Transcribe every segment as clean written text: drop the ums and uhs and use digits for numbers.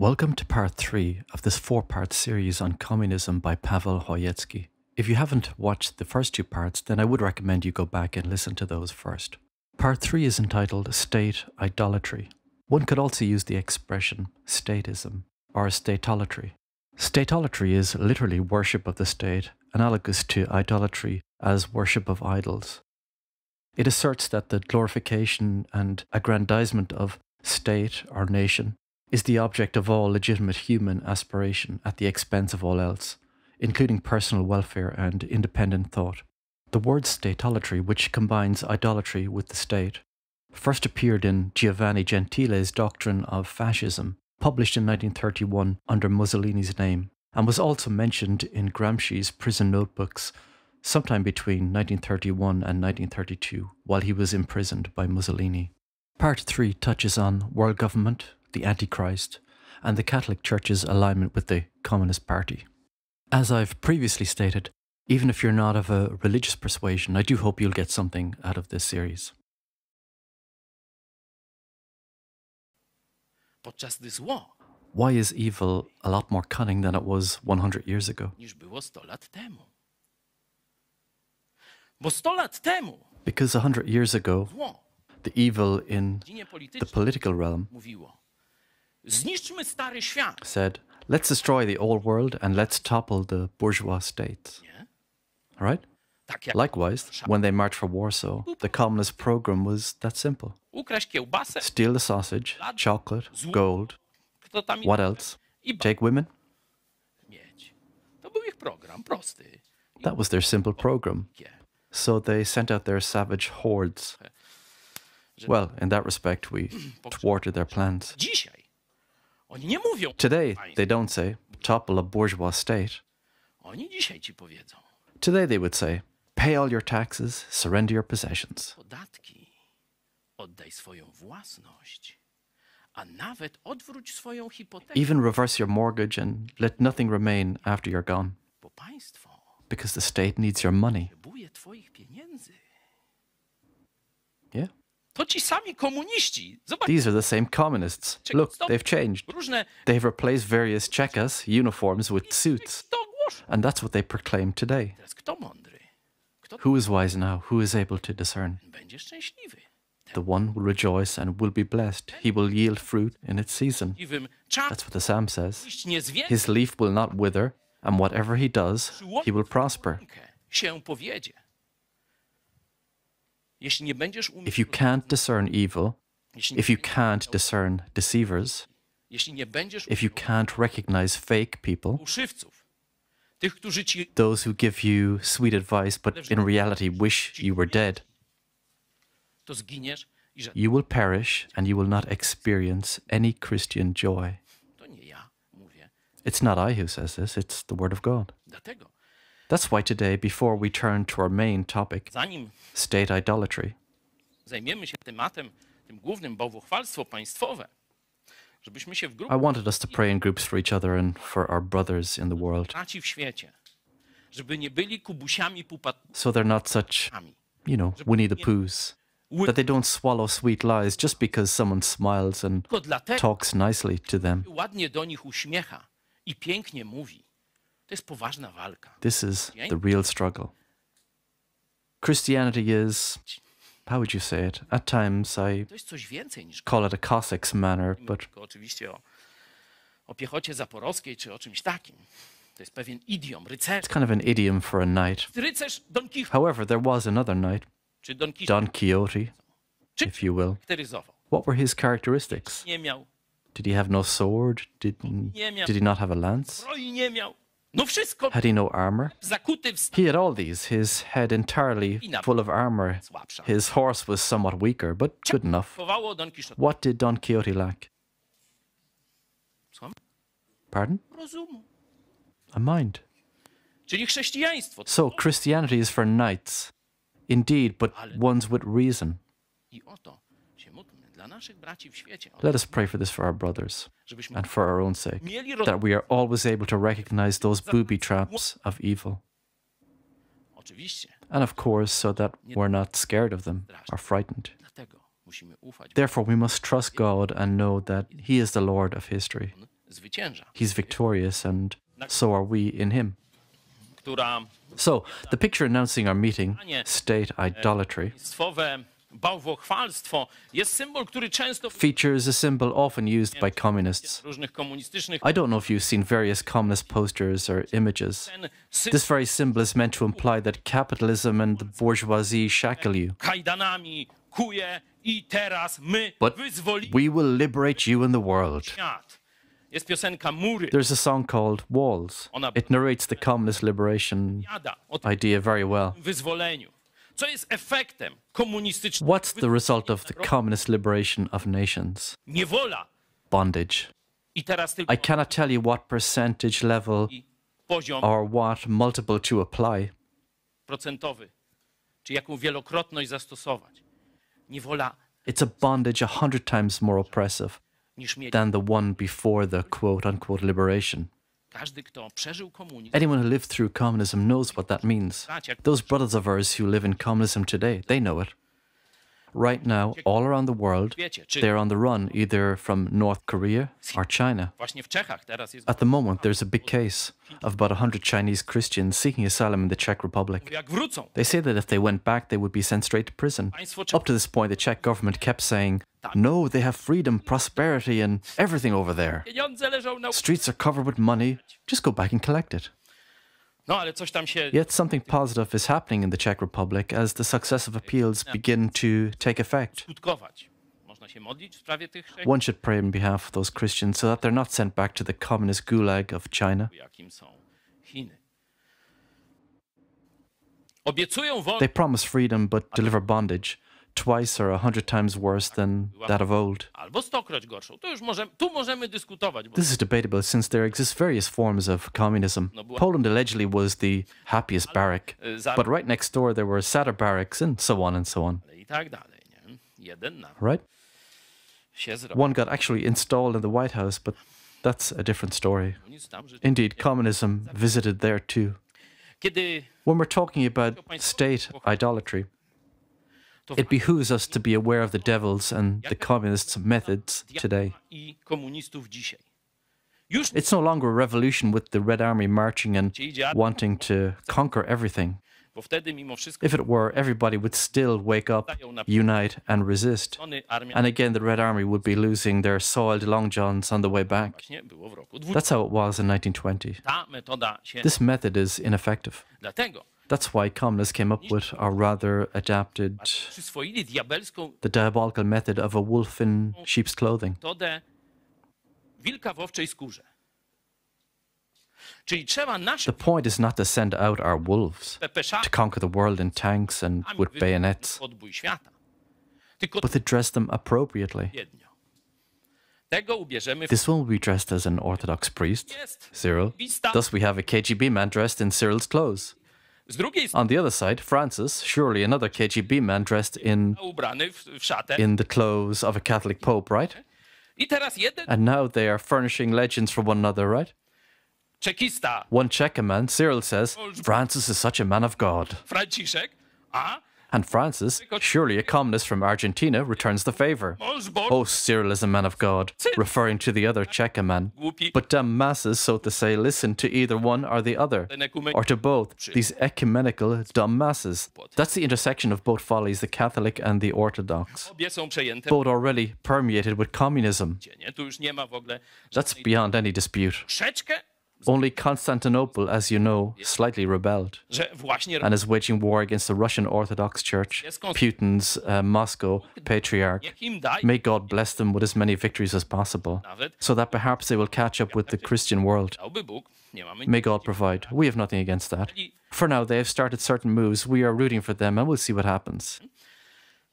Welcome to part 3 of this 4-part series on communism by Paweł Chojecki. If you haven't watched the first 2 parts, then I would recommend you go back and listen to those first. Part 3 is entitled State Idolatry. One could also use the expression statism or statolatry. Statolatry is literally worship of the state, analogous to idolatry as worship of idols. It asserts that the glorification and aggrandizement of state or nation is the object of all legitimate human aspiration at the expense of all else, including personal welfare and independent thought. The word statolatry, which combines idolatry with the state, first appeared in Giovanni Gentile's Doctrine of Fascism, published in 1931 under Mussolini's name, and was also mentioned in Gramsci's prison notebooks sometime between 1931 and 1932, while he was imprisoned by Mussolini. Part 3 touches on world government, the AntiChrist, and the Catholic Church's alignment with the Communist Party. As I've previously stated, even if you're not of a religious persuasion, I do hope you'll get something out of this series. Why is evil a lot more cunning than it was 100 years ago? Because 100 years ago, the evil in the political realm said, let's destroy the old world and let's topple the bourgeois states. All right? Likewise, when they marched for Warsaw, the communist program was that simple. Steal the sausage, chocolate, gold. What else? Take women? That was their simple program. So they sent out their savage hordes. Well, in that respect, we thwarted their plans. Today, they don't say, topple a bourgeois state. Today, they would say, pay all your taxes, surrender your possessions. Even reverse your mortgage and let nothing remain after you're gone. Because the state needs your money. Yeah. These are the same communists. Look, they've changed. They've replaced various Czechas uniforms with suits. And that's what they proclaim today. Who is wise now? Who is able to discern? The one will rejoice and will be blessed. He will yield fruit in its season. That's what the Psalm says. His leaf will not wither, and whatever he does, he will prosper. If you can't discern evil, if you can't discern deceivers, if you can't recognize fake people, those who give you sweet advice but in reality wish you were dead, you will perish and you will not experience any Christian joy. It's not I who says this, it's the Word of God. That's why today, before we turn to our main topic, state idolatry, I wanted us to pray in groups for each other and for our brothers in the world, so they're not such, Winnie the Poohs, that they don't swallow sweet lies just because someone smiles and talks nicely to them. This is the real struggle. Christianity is, how would you say it? At times I call it a Cossack's manner, but it's kind of an idiom for a knight. However, there was another knight, Don Quixote, if you will. What were his characteristics? Did he have no sword? Did he not have a lance? Had he no armor? He had all these, his head entirely full of armor. His horse was somewhat weaker, but good enough. What did Don Quixote lack? Pardon? A mind. So Christianity is for knights, indeed, but ones with reason. Let us pray for this for our brothers and for our own sake, that we are always able to recognize those booby traps of evil. And of course, so that we're not scared of them or frightened. Therefore, we must trust God and know that He is the Lord of history. zwycięża. He's victorious, and so are we in him. Która So, the picture announcing our meeting, State Idolatry, państwowe bałwochwalstwo jest symbol, który często w features a symbol often used by communists. różnych komunistycznych I don't know if you've seen various communist posters or images. ten This very symbol is meant to imply that capitalism and the bourgeoisie shackle you. kajdanami kuje i teraz my But wyzwolimy we will liberate you and the world. świat. Jest piosenka Mury. There's a song called Walls. It narrates the communist liberation Opowiada o tym idea very well. wyzwoleniu. Co jest efektem komunistycznego What's the result of the communist liberation of nations? Niewola. Bondage. I teraz tylko I cannot tell you what percentage level poziom or what multiple to apply. procentowy, czy jaką wielokrotność zastosować. Niewola It's a bondage 100 times more oppressive niż mieć. than the one before the quote-unquote liberation. Każdy, kto przeżył komunizm, Anyone who lived through communism knows what that means. Those brothers of ours who live in communism today, they know it. Right now, all around the world, wiecie, czy they're on the run, either from North Korea or China. właśnie w Czechach teraz jest At the moment, there's a big case of about 100 Chinese Christians seeking asylum in the Czech Republic. jak wrócą. They say that if they went back, they would be sent straight to prison. Państwo Up to this point, the Czech government kept saying, no, they have freedom, prosperity, and everything over there. Pieniądze leżą na... Streets are covered with money. Just go back and collect it. No ale coś tam się... Yet something positive is happening in the Czech Republic as the successive appeals begin to take effect. skutkować. Można się modlić w sprawie tych trzech, One should pray on behalf of those Christians so that they're not sent back to the communist gulag of China. jakim są Chiny. Obiecują They wolność promise freedom but deliver bondage, twice or 100 times worse than that of old. albo stokroć gorszą. To już możemy dyskutować, bo This is debatable since there exist various forms of communism. Poland allegedly was the happiest barrack, but right next door there were sadder barracks and so on and so on. i tak dalej, nie? Jeden na Right? się zrobił. One got actually installed in the White House, but that's a different story. Nic tam, że... Indeed, communism visited there too. Kiedy When we're talking about state idolatry, it behooves us to be aware of the devil's and the communists' methods today. i komunistów dzisiaj. Już It's no longer a revolution with the Red Army marching and wanting to conquer everything. bo wtedy mimo wszystko If it were, everybody would still wake up, unite, and resist. armia And again, the Red Army would be losing their soiled long johns on the way back. właśnie było w roku 20. That's how it was in 1920. Ta metoda się... This method is ineffective. Dlatego That's why communists came up with, or rather adapted, przyswoili diabelską the diabolical method of a wolf in sheep's clothing. metodę wilka w owczej skórze. Czyli trzeba nasze The point is not to send out our wolves pepesza to conquer the world in tanks and with bayonets, podbój świata. Tylko but to dress them appropriately. odpowiednio. Tego ubierzemy w... This one will be dressed as an Orthodox priest, Jest Cyril. lista. Thus we have a KGB man dressed in Cyril's clothes. Z drugiej strony On the other side, Francis, surely another KGB man dressed ubrany w szatę. in the clothes of a Catholic pope, right? I teraz jeden And now they are furnishing legends for one another, right? czekista, One Czech man, Cyril says, Francis is such a man of God. Franciszek, a And Francis, surely a communist from Argentina, returns the favor. mąż Boży, Oh, Cyril is a man of God, referring to the other Czech man. głupi, But dumb masses, so to say, listen to either one or the other, ten ekumenik. or to both, these ecumenical dumb masses. That's the intersection of both follies, the Catholic and the Orthodox. Obie są przejęte. Both already permeated with communism. Nie? Tu już nie ma w ogóle That's beyond any dispute. troszeczkę, Only Constantinople, as you know, slightly rebelled że właśnie and is waging war against the Russian Orthodox Church, Putin's Moscow patriarch. niech im daj May God bless them with as many victories as possible, nawet, so that perhaps they will catch up with the Christian world. dałby Bóg, nie mamy May God provide. We have nothing against that. For now, they have started certain moves. We are rooting for them, and we'll see what happens.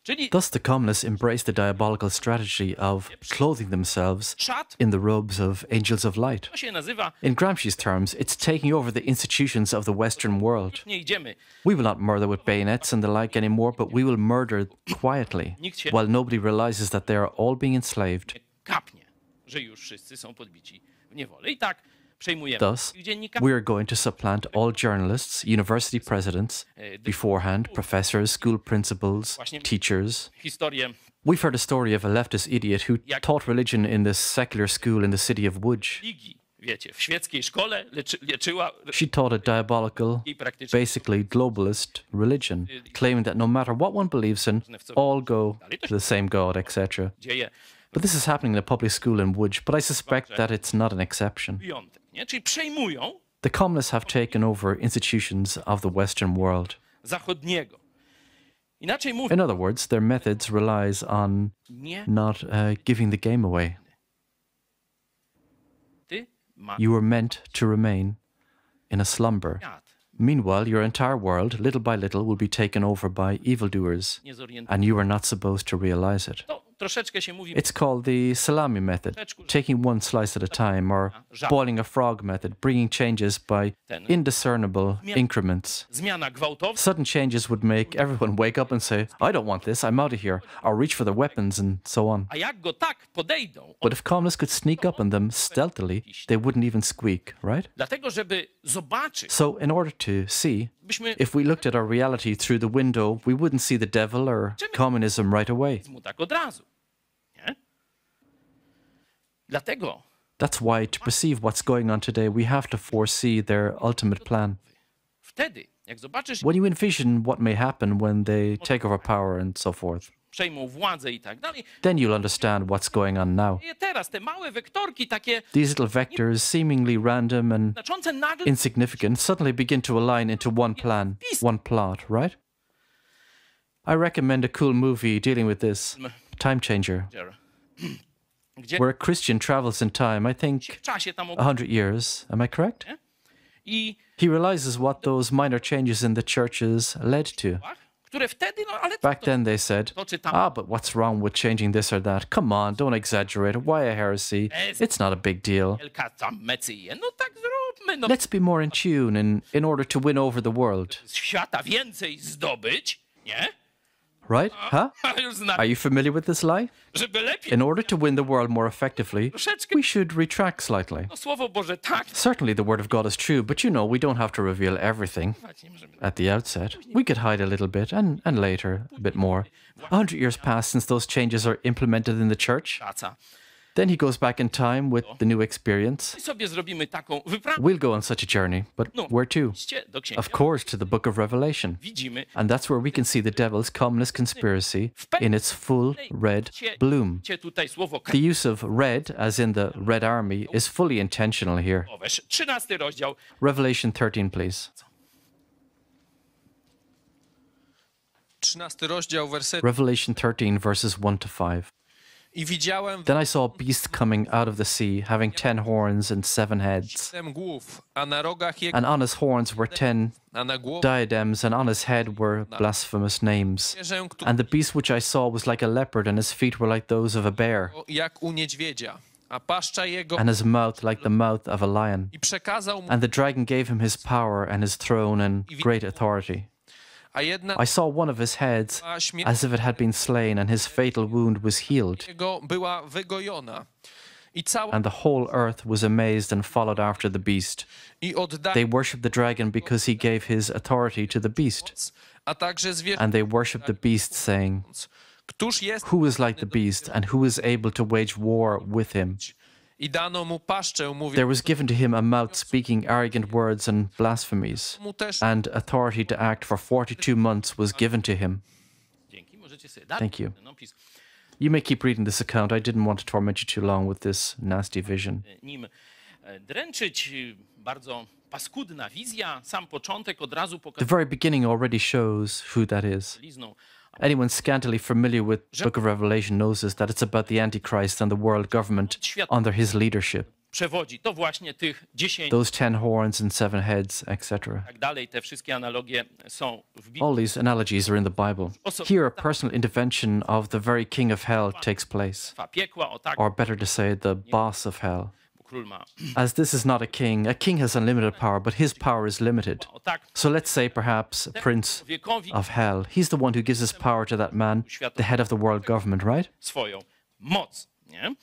Czyli Thus, the communists embrace the diabolical strategy of clothing themselves szat, in the robes of angels of light. to się nazywa, In Gramsci's terms, it's taking over the institutions of the Western world. nie idziemy, We will not murder with bayonets and the like anymore, but we will murder quietly, while nobody realizes that they are all being enslaved. kapnie, że już wszyscy są podbici w niewolę. I tak przejmujemy Thus, dziennikarza, we are going to supplant all journalists, university presidents, beforehand, professors, school principals, teachers, historię We've heard a story of a leftist idiot who taught religion in this secular school in the city of Łódź. Wiecie, w świeckiej szkole leczyła... She taught a diabolical, basically globalist religion, claiming that no matter what one believes in, all go to the same God, etc. But this is happening in a public school in Łódź, but I suspect that it's not an exception. Wyjątek, nie? Czyli przejmują The communists have taken over institutions of the Western world. zachodniego. Inaczej mówiąc, In other words, their methods relies on nie not giving the game away. ty ma You were meant to remain in a slumber. świat. Meanwhile, your entire world, little by little, will be taken over by evildoers, Nie zorientowany. and you are not supposed to realize it. To troszeczkę się mówi It's called the Salami Method, taking one slice at a time, or boiling a frog method, bringing changes by indiscernible increments. zmiana gwałtowna, Sudden changes would make everyone wake up and say, I don't want this, I'm out of here, or reach for their weapons and so on. a jak go tak podejdą, But if communists could sneak up on them stealthily, they wouldn't even squeak, right? dlatego żeby zobaczyć, So in order to see, byśmy if we looked at our reality through the window, we wouldn't see the devil or communism right away. mu tak od razu. Nie? Dlatego That's why to perceive what's going on today, we have to foresee their ultimate plan. wtedy, jak zobaczysz, When you envision what may happen when they take over power and so forth, przejmą władzę i tak dalej, then you'll understand what's going on now. i teraz te małe wektorki takie These little vectors, seemingly random and znaczące nagle insignificant, suddenly begin to align into one plan, one plot, right? I recommend a cool movie dealing with this, Time Changer, gdzie where a Christian travels in time, I think w czasie tam 100 years, am I correct? i He realizes what those minor changes in the churches led to. które wtedy, no ale Back then they said, to czytam ah, but what's wrong with changing this or that? Come on, don't exaggerate. Why a heresy? It's not a big deal. wielka tam mecyje, no tak zróbmy, no Let's be more in tune in order to win over the world. z świata więcej zdobyć, nie? Right? Huh? A już zna, Are you familiar with this lie? żeby lepiej, In order to win the world more effectively, troszeczkę, we should retract slightly. no Słowo Boże tak, Certainly the word of God is true, but you know, we don't have to reveal everything nie możemy. at the outset. We could hide a little bit and later a bit more. 100 years pass since those changes are implemented in the church. Praca. Then he goes back in time with the new experience. I sobie zrobimy taką wyprawę We'll go on such a journey, but where to? do księgi. Of course, to the book of Revelation. Widzimy And that's where we can see the devil's communist conspiracy in its full red bloom. tutaj słowo The use of red, as in the Red Army, is fully intentional here. krajowe. 13 rozdział, Revelation 13, please. 13 rozdział, werset. Revelation 13, verses 1 to 5. I widziałem Then I saw a beast coming out of the sea, having 10 horns and 7 heads. 7 głów, a na rogach jego, And on his horns were 10 a na głowie diadems, and on his head were blasphemous names. zwierzę, And the beast which I saw was like a leopard, and his feet were like those of a bear, jak u niedźwiedzia, a paszcza jego and his mouth like the mouth of a lion. i przekazał mu, And the dragon gave him his power and his throne and great authority. a jedna I saw one of his heads była śmierć as if it had been slain, and his fatal wound was healed. jego była wygojona. I cała And the whole earth was amazed and followed after the beast. i oddali They worshipped the dragon because he gave his authority to the beast. a także zwierzę, And they worshipped the beast, saying, któż jest who is like the beast, and who is able to wage war with him? i dano mu paszczę, mówi There was given to him a mouth speaking arrogant words and blasphemies, mu też and authority to act for 42 months was given to him. dzięki, możecie sobie dać Thank you. ten opis. You may keep reading this account. I didn't want to torment you too long with this nasty vision. Nim dręczyć, bardzo paskudna wizja, sam początek od razu The pokazał very beginning already shows who that is. lizną. Anyone scantily familiar with the book of Revelation knows this, that it's about the Antichrist and the world government under his leadership. Przewodzi, to właśnie tych 10 Those 10 horns and 7 heads, etc. tak dalej, te wszystkie analogie są w Biblii. All these analogies are in the Bible. Here, a personal intervention of the very king of hell takes place, Trwa piekła, o tak, or better to say, the boss of hell. bo król ma, As this is not a king has unlimited power, but his power is limited. o tak, So let's say perhaps Prince wiekowi of hell. He's the one who gives his power to that man, the head of the world government, right? swoją moc, nie?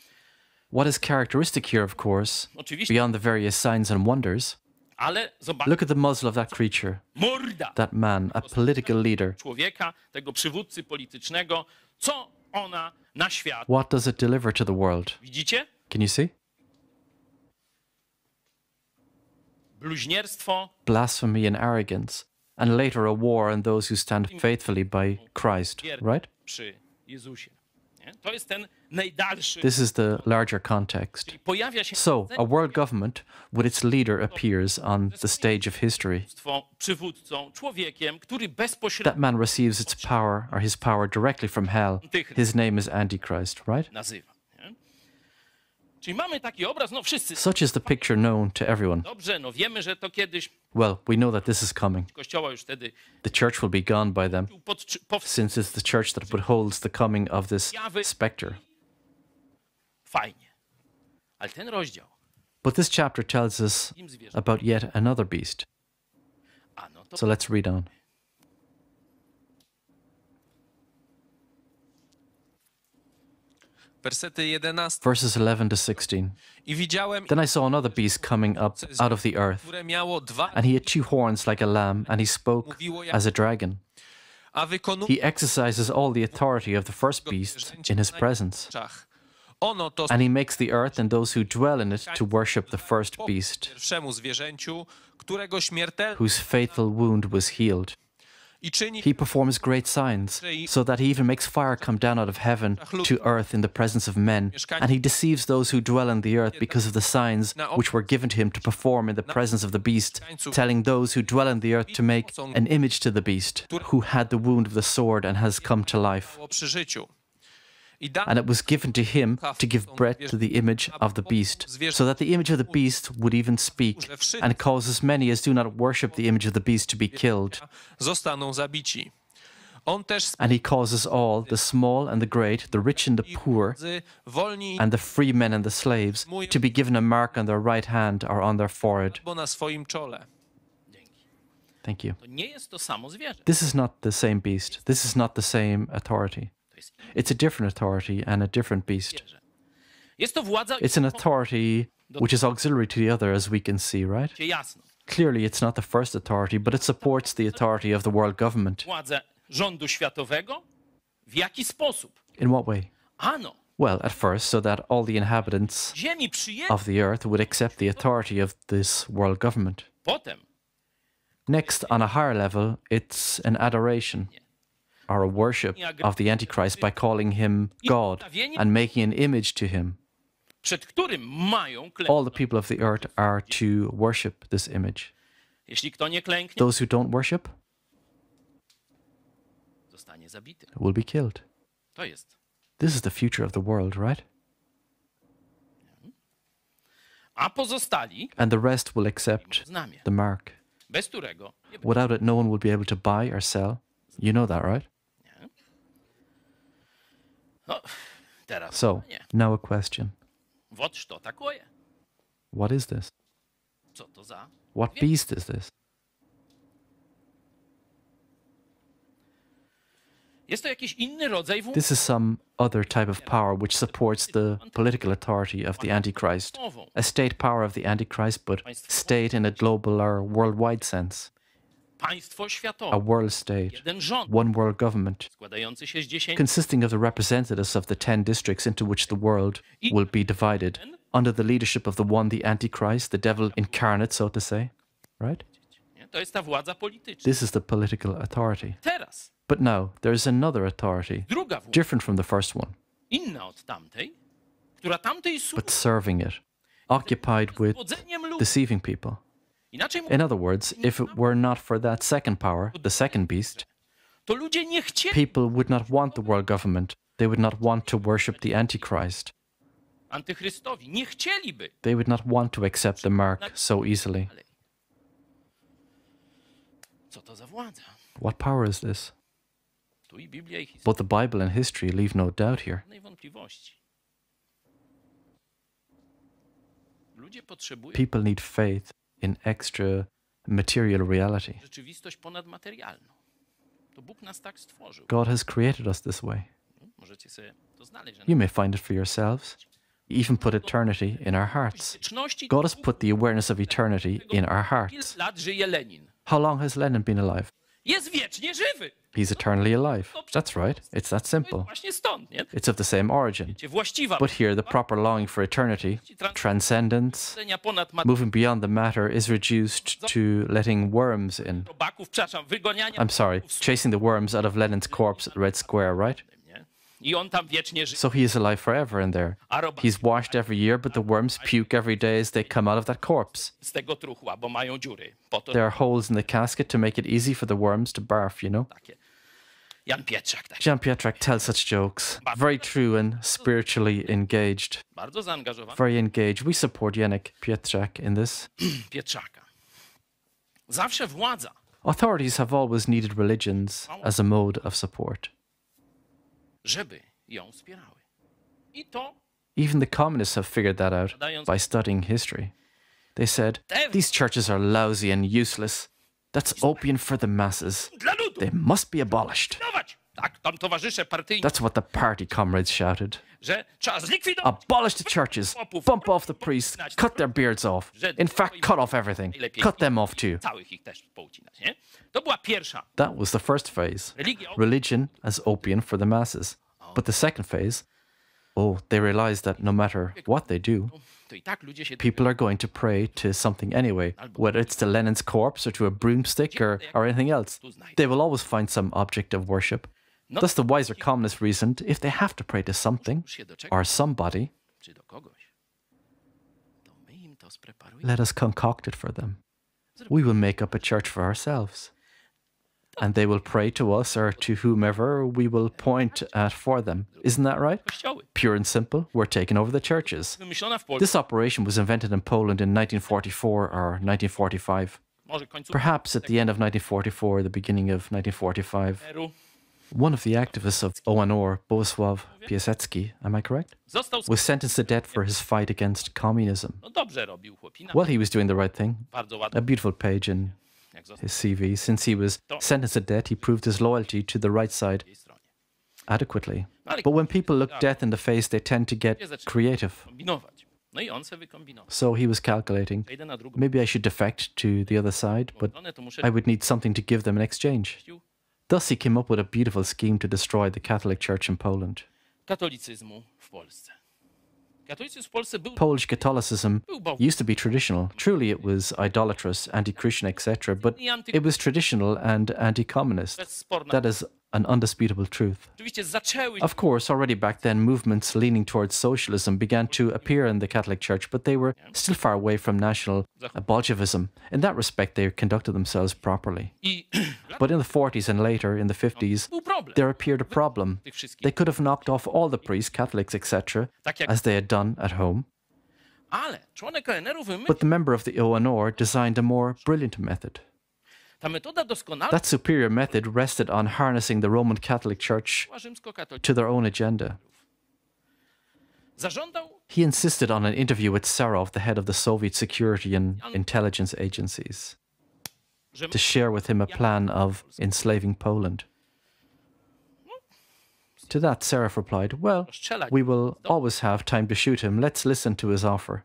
What is characteristic here, of course, Oczywiście, beyond the various signs and wonders, ale zobacz, look at the muzzle of that creature, morda that man, a political leader. człowieka, tego przywódcy politycznego, co ona na świat. What does it deliver to the world? Widzicie? Can you see? Bluźnierstwo, Blasphemy and arrogance, and later a war on those who stand faithfully by Christ, right? przy Jezusie. Nie? To jest ten najdalszy. This is the larger context. Czyli pojawia się So, a world government with its leader appears on the stage of history. przywódcą, człowiekiem, który bezpośrednio That man receives its power, or his power, directly from hell. His name is AntiChrist, right? nazywa. Nie? Czyli mamy taki obraz, no wszyscy. Such is the picture known to everyone. Dobrze, no wiemy, że to kiedyś Well, we know that this is coming. Kościoła już wtedy The church will be gone by then, since it's the church that withholds the coming of this spectre. fajnie. Ale ten rozdział, But this chapter tells us about yet another beast. no to So let's read on. Wersety 11. Verses 11 to 16. I widziałem, Then I saw another beast coming up out of the earth, które miało dwa, and he had two horns like a lamb, and he spoke as a dragon. a wykonuje He exercises all the authority of the first beast in his presence. oczach. Ono to And he makes the earth and those who dwell in it to worship the first beast, pierwszemu zwierzęciu, którego śmiertelny whose fatal wound was healed. i czyni He performs great signs, so that he even makes fire come down out of heaven to earth in the presence of men. And he deceives those who dwell on the earth because of the signs which were given to him to perform in the presence of the beast, telling those who dwell on the earth to make an image to the beast, who had the wound of the sword and has come to life. przy życiu. I dano And it was given to him to give breath to the image of the beast, so that the image of the beast would even speak, and cause as many as do not worship the image of the beast to be killed. zostaną zabici. On też And he causes all, the small and the great, the rich and the poor, z wolni and the free men and the slaves, to be given a mark on their right hand or on their forehead. albo na swoim czole. Thank you. to nie jest to samo zwierzę. This is not the same beast. This is not the same authority. To jest It's a different authority and a different beast. zwierzę. Jest to władza, It's an authority which is auxiliary to the other, as we can see, right? jasno. Clearly, it's not the first authority, but it supports the authority of the world government. Władzę rządu światowego. W jaki sposób? In what way? Ano, Well, at first, so that all the inhabitants ziemi przyjęli. of the earth would accept the authority of this world government. Potem Next, on a higher level, it's an adoration or a worship of the Antichrist by calling him God and making an image to him. przed którym mają All klęknąć. the people of the earth are to worship this image. Jeśli kto nie klęknie, Those who don't worship zostanie zabity. will be killed. To jest. This is the future of the world, right? A pozostali And the rest will accept znamię, the mark. bez którego nie będzie. Without it, no one will be able to buy or sell. You know that, right? No, teraz So, nie. now a question. Вот что такое? What is this? Co to za? What beast is this? Jest to jakiś inny rodzaj władzy. This is some other type of power which supports the political authority of the Antichrist. A state power of the Antichrist, but state in a global or worldwide sense. Państwo A światowe. world state, Jeden rząd one world government, składający się z 10 consisting of the representatives of the 10 districts into which the world will be divided, under the leadership of the one, the Antichrist, the devil incarnate, so to say. Right? nie? To jest ta władza polityczna. This is the political authority. Teraz But now, there is another authority, druga władza, different from the first one, inna od tamtej, która tamtej służy but serving it, occupied with wodzeniem ludzi. deceiving people. Inaczej In mówiąc, other words, if it were not for that second power, the second beast, to ludzie nie chcieli people would not want the world government. They would not want to worship the Antichrist. antychrystowi, nie chcieliby. They would not want to accept the mark so easily. Co to za władza? What power is this? Tu i Biblia i historia, Both the Bible and history leave no doubt here. żadnej wątpliwości. Ludzie potrzebują People need faith in extra material reality. rzeczywistość ponadmaterialną. To Bóg nas tak stworzył. God has created us this way. Możecie sobie to znaleźć. You may find it for yourselves. You even put eternity in our hearts. Wieczności God has put the awareness of eternity in our ile hearts. lat żyje Lenin? How long has Lenin been alive? jest wiecznie żywy. He's eternally alive. That's right. It's that To jest simple. właśnie stąd, nie? It's of the same origin. Wiecie, właściwa But here, the proper longing for eternity, transcendence, myślenia ponad moving beyond the matter, is reduced to letting worms in. robaków, przepraszam, wyganiania I'm sorry, chasing the worms out of Lenin's corpse at Red Square, right? nie? I on tam wiecznie żyje. So he is alive forever in there. A robaki He's washed every year, but the worms puke every day as they come out of that corpse. z tego truchła, bo mają dziury. Po to There are holes in the casket to make it easy for the worms to barf, you know? takie. Jan Pietrzak taki. Jean Pietrek tells such jokes. Very true and spiritually engaged. Bardzo zaangażowany Very engaged. We support Janek Pietrzak in this. Pietrzaka. Zawsze władza Authorities have always needed religions as a mode of support. żeby ją wspierały. I to Even the communists have figured that out by studying history. They said, these churches are lousy and useless. That's opium for the masses. dla ludu They must be abolished. likwidować. Tak, tam towarzysze partyjni, That's what the party comrades shouted. że trzeba zlikwidować. Abolish the churches, bump off the priests, cut their beards off. In fact, cut off everything. Cut them off too. Całych ich też poucinać, nie? To była pierwsza. That was the first phase. Religion as opium for the masses. But the second phase, they realized that no matter what they do, To i tak ludzie się people are going to pray to something anyway, whether it's to Lenin's corpse or to a broomstick or anything else. They will always find some object of worship. Thus, the wiser communists reasoned if they have to pray to something się doczekać, or somebody, czy do kogoś, to my im to spreparujemy. let us concoct it for them. We will make up a church for ourselves. And they will pray to us or to whomever we will point at for them. Isn't that right? Kościoły. Pure and simple, we're taking over the churches. Wymyślona w Polsce, This operation was invented in Poland in 1944 or 1945. może końcu Perhaps at the end of 1944, the beginning of 1945. PRL-u, One of the activists of ONR, Bogusław Piasecki, am I correct? został Was sentenced to death for his fight against communism. no dobrze robił chłopina. Well, he was doing the right thing. Bardzo A ładnie. beautiful page in Jak został his CV. Since he was sentenced to death, he proved his loyalty to the right side po tej stronie. adequately. But when people look death in the face, they tend to get creative. Kombinować. No i on se wykombinował. So he was calculating, Przejdę na drugą maybe I should defect to the other side, but stronę, to muszę I would need something to give them in exchange. Thus, he came up with a beautiful scheme to destroy the Catholic Church in Poland. katolicyzmu w Polsce. Katolicyzm w Polsce był Polish Catholicism used to be traditional. Truly, it was idolatrous, anti-Christian, etc., but it was traditional and anti-communist. bezsporna. That is an undisputable truth. Oczywiście zaczęły Of course, already back then, movements leaning towards socialism began to appear in the Catholic Church, but they were still far away from national Bolshevism. In that respect, they conducted themselves properly. i But in the 40s and later, in the 50s, był problem. there appeared a problem. Tych wszystkich. They could have knocked off all the priests, Catholics, etc., Tak jak, as they had done at home. ale członek ONR-u wymyślił, But the member of the ONR designed a more brilliant method. ta metoda doskonała That superior method rested on harnessing the Roman Catholic Church była rzymskokatolicka. to their own agenda. Zażądał, He insisted on an interview with Sarov, the head of the Soviet security and intelligence agencies, że to share with him a plan of enslaving Poland. To that, Sarov replied, well, strzelać. we will always have time to shoot him. Let's listen to his offer.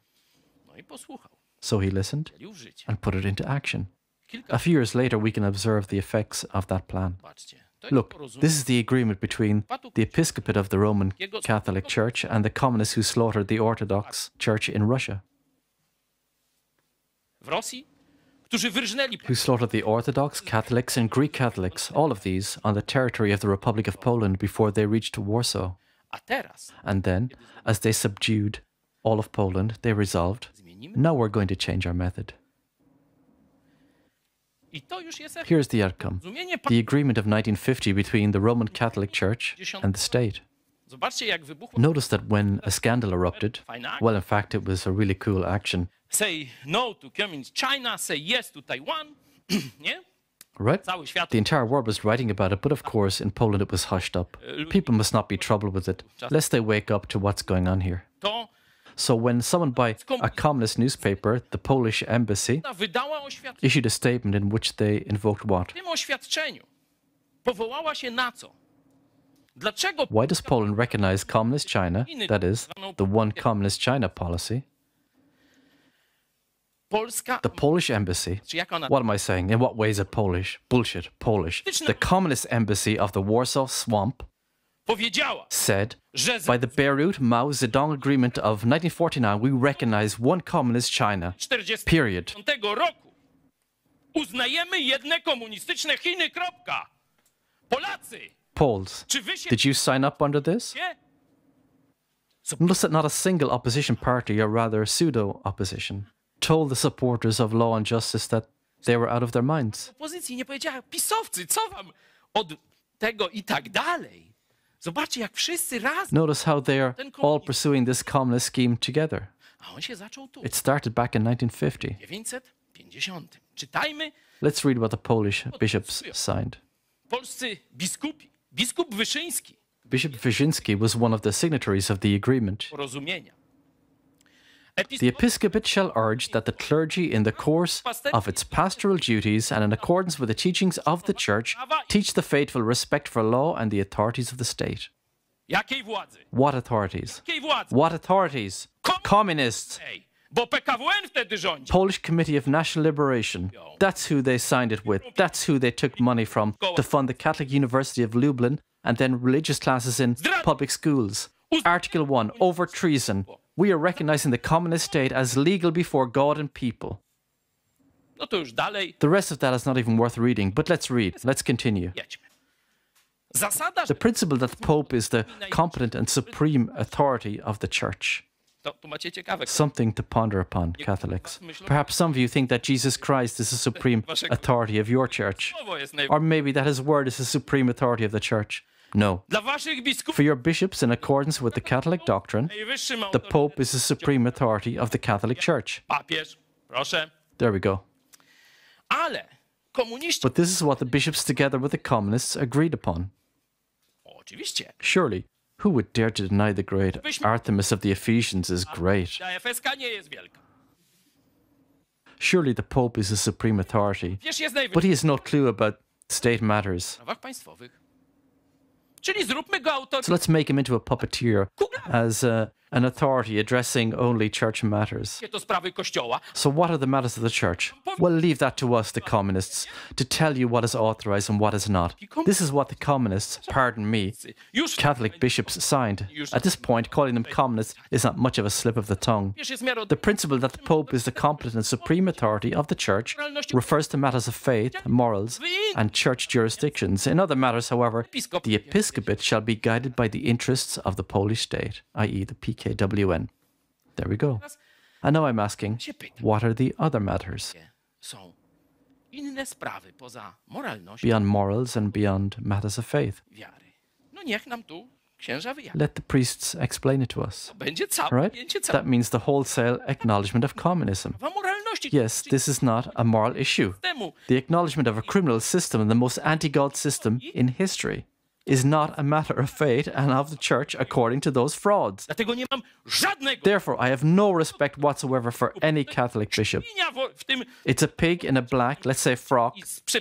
No i posłuchał. So he listened Wcielił w życie. and put it into action. Kilka, A few years later, we can observe the effects of that plan. patrzcie. To jest Look, porozumienie. this is the agreement between the episcopate of the Roman Catholic Church and the communists who slaughtered the Orthodox Church in Russia, W Rosji, którzy wyrżnęli who slaughtered the Orthodox, Catholics, and Greek Catholics, all of these on the territory of the Republic of Poland before they reached Warsaw. a teraz And then, as they subdued all of Poland, they resolved, zmienimy. now we're going to change our method. I to już jest efekt. Here's the outcome. Rozumienie The agreement of 1950 between the Roman Catholic Church and the state. Zobaczcie, jak wybuchło. Notice that when a scandal erupted, well, in fact, it was a really cool action, Say no to Communist China, say yes to Taiwan. Nie? right? Cały świat. The entire world was writing about it, but of course, in Poland it was hushed up. People must not be troubled with it, lest they wake up to what's going on here. To So when someone by a communist newspaper, the Polish embassy, wydała oświadczenie. issued a statement in which they invoked what? W tym oświadczeniu powołała się na co? Dlaczego Why does Poland recognize communist China, that is, the one communist China policy, Polska, The Polish embassy. czy jak ona, What am I saying? In what way is it Polish? Bullshit. Polish. The communist embassy of the Warsaw Swamp powiedziała, said, że by the Beirut-Mao Zedong Agreement of 1949, we recognize one communist China. z 1945 Period. roku uznajemy jedne komunistyczne Chiny, kropka. Polacy, Poles, czy wy się did you sign up under this? nie? Not a single opposition party, or rather pseudo-opposition, told the supporters of law and justice that they were out of their minds. Opozycji nie powiedziała, pisowcy, co wam od tego i tak dalej. Zobaczcie, jak wszyscy razem. Notice how they are all pursuing this communist scheme together. A on się zaczął tu, It started back in 1950. 950. Czytajmy, Let's read what the Polish bishops signed. polscy biskupi, biskup Wyszyński, Bishop Wyszynski was one of the signatories of the agreement. porozumienia. The episcopate shall urge that the clergy, in the course of its pastoral duties and in accordance with the teachings of the Church, teach the faithful respect for law and the authorities of the state. Jakiej władzy? What authorities? Jakiej władzy? What authorities? Communists! Ej, bo PKWN wtedy rządzi. Polish Committee of National Liberation. That's who they signed it with. That's who they took money from to fund the Catholic University of Lublin and then religious classes in public schools. Article 1. Over treason. We are recognizing the communist state as legal before God and people. No to już dalej The rest of that is not even worth reading, but let's read. Let's continue. jedźmy. Zasada, The że principle that the Pope is the competent and supreme authority of the Church. to, tu macie ciekawe. Something to ponder upon, Catholics. Perhaps some of you think that Jesus Christ is the supreme authority of your church. Słowo jest Or maybe that his word is the supreme authority of the Church. No. Dla waszych biskupów For your bishops, in accordance with the Catholic doctrine, najwyższym the autorytetem Pope is the supreme authority of the Catholic Church. papież. Proszę. There we go. Ale komuniści, But this is what the bishops, together with the communists, agreed upon. oczywiście, Surely, who would dare to deny the great Artemis of the Ephesians is great? ta FSK nie jest wielka. Surely the Pope is the supreme authority, Wiesz, jest but najwyższy he has no clue about state matters. w prawach państwowych. Czyli zróbmy go So autorytetem. let's make him into a puppeteer as an authority addressing only church matters. To sprawy Kościoła. So what are the matters of the church? Well, leave that to us, the communists, to tell you what is authorized and what is not. This is what the communists, pardon me, Już Catholic bishops signed. At this point, calling them communists is not much of a slip of the tongue. wiesz, jest miarą The principle that the Pope is the competent and supreme authority of the Church refers to matters of faith, morals, and church jurisdictions. In other matters, however, the episcopate shall be guided by the interests of the Polish state, i.e. the PKWN. There we go. And now I'm asking, what are the other matters? są inne sprawy poza moralnością Beyond morals and beyond matters of faith. wiary. No niech nam tu księża wyjaśni. Let the priests explain it to us. Będzie całe Right? pojęcie That means the wholesale acknowledgement of communism. moralności. Yes, this is not a moral issue. Temu. The acknowledgement of a criminal system and the most anti-God system in history is not a matter of faith and of the church according to those frauds. Dlatego nie mam żadnego Therefore, I have no respect whatsoever for any Catholic bishop. opiniia w tym, It's a pig in a black, let's say frock,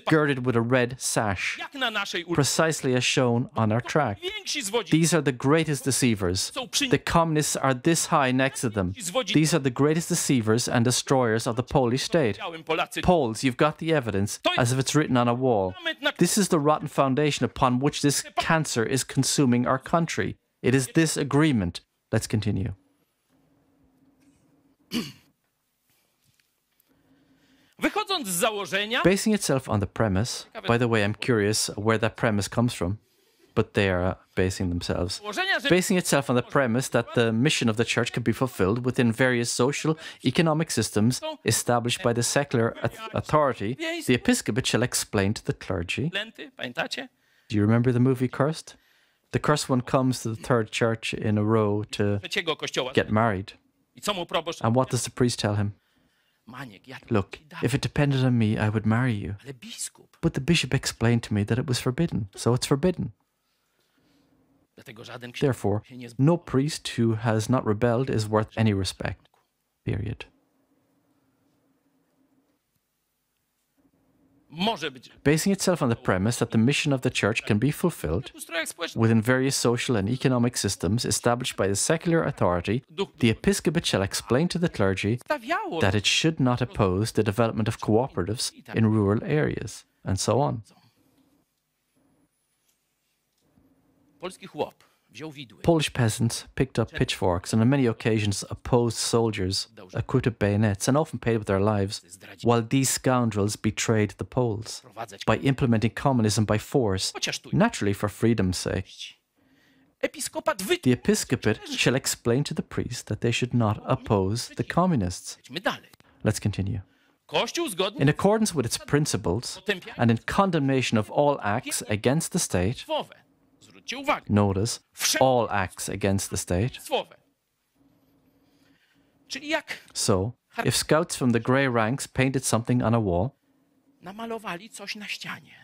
girded with a red sash, jak na naszej ulicy. precisely as shown on our track. Więksi zwodzi These are the greatest deceivers. The communists are this high next to them. These are the greatest deceivers and destroyers of the Polish state. białym Polacy. Poles, you've got the evidence, as if it's written on a wall. This is the rotten foundation upon which this cancer is consuming our country. It is this agreement. Let's continue. Wychodząc z założenia, Basing itself on the premise, by the way, I'm curious where that premise comes from, but they are basing themselves. założenia, że Basing itself on the premise that the mission of the church can be fulfilled within various social, economic systems established by the secular authority, the episcopate shall explain to the clergy. Lenty, pamiętacie? Do you remember the movie Cursed? The cursed one comes to the third church in a row to Trzeciego kościoła. get married. I co mu proboszcz? And what does the priest tell him? Maniek, ja Look, if it depended on me, I would marry you. ale biskup. But the bishop explained to me that it was forbidden, so it's forbidden. Dlatego żaden ksiądz Therefore, się nie no priest who has not rebelled is worth any respect. Period. może być basing itself on the premise that the mission of the church can be fulfilled w ustrojach społecznych. within various social and economic systems established by the secular authority. The episcopate shall explain to the clergy Stawiało that it should not oppose the development of cooperatives in rural areas, and so on. polski chłop wziął widły. Polish peasants picked up pitchforks and on many occasions opposed soldiers equipped with bayonets and often paid with their lives, while these scoundrels betrayed the Poles by implementing communism by force, Chociaż tu naturally for freedom's sake. episkopat The episcopate shall explain to the priest that they should not oppose the communists. Idźmy dalej. Let's continue. Kościół zgodnie In accordance with its principles and in condemnation of all acts against the state, słowe. Zwróćcie uwagę. notice, all acts against the state. Słowe. Czyli jak So, if scouts from the grey ranks painted something on a wall, namalowali coś na ścianie,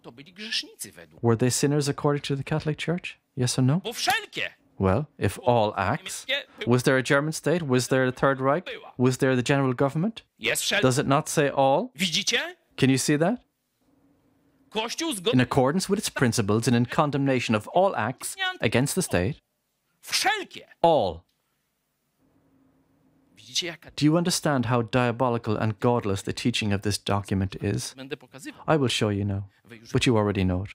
to byli grzesznicy według. were they sinners according to the Catholic Church? Yes or no? Bo wszelkie Well, if all acts, was there a German state? Was there a Third Reich? Was there the general government? jest wszelkie. Does it not say all? Widzicie? Can you see that? Kościół In zgodnie accordance with its principles and in condemnation of all acts against the state, wszelkie. all. Widzicie jaka Do you understand how diabolical and godless the teaching of this document is? będę pokazywał. I will show you now, but you already know it.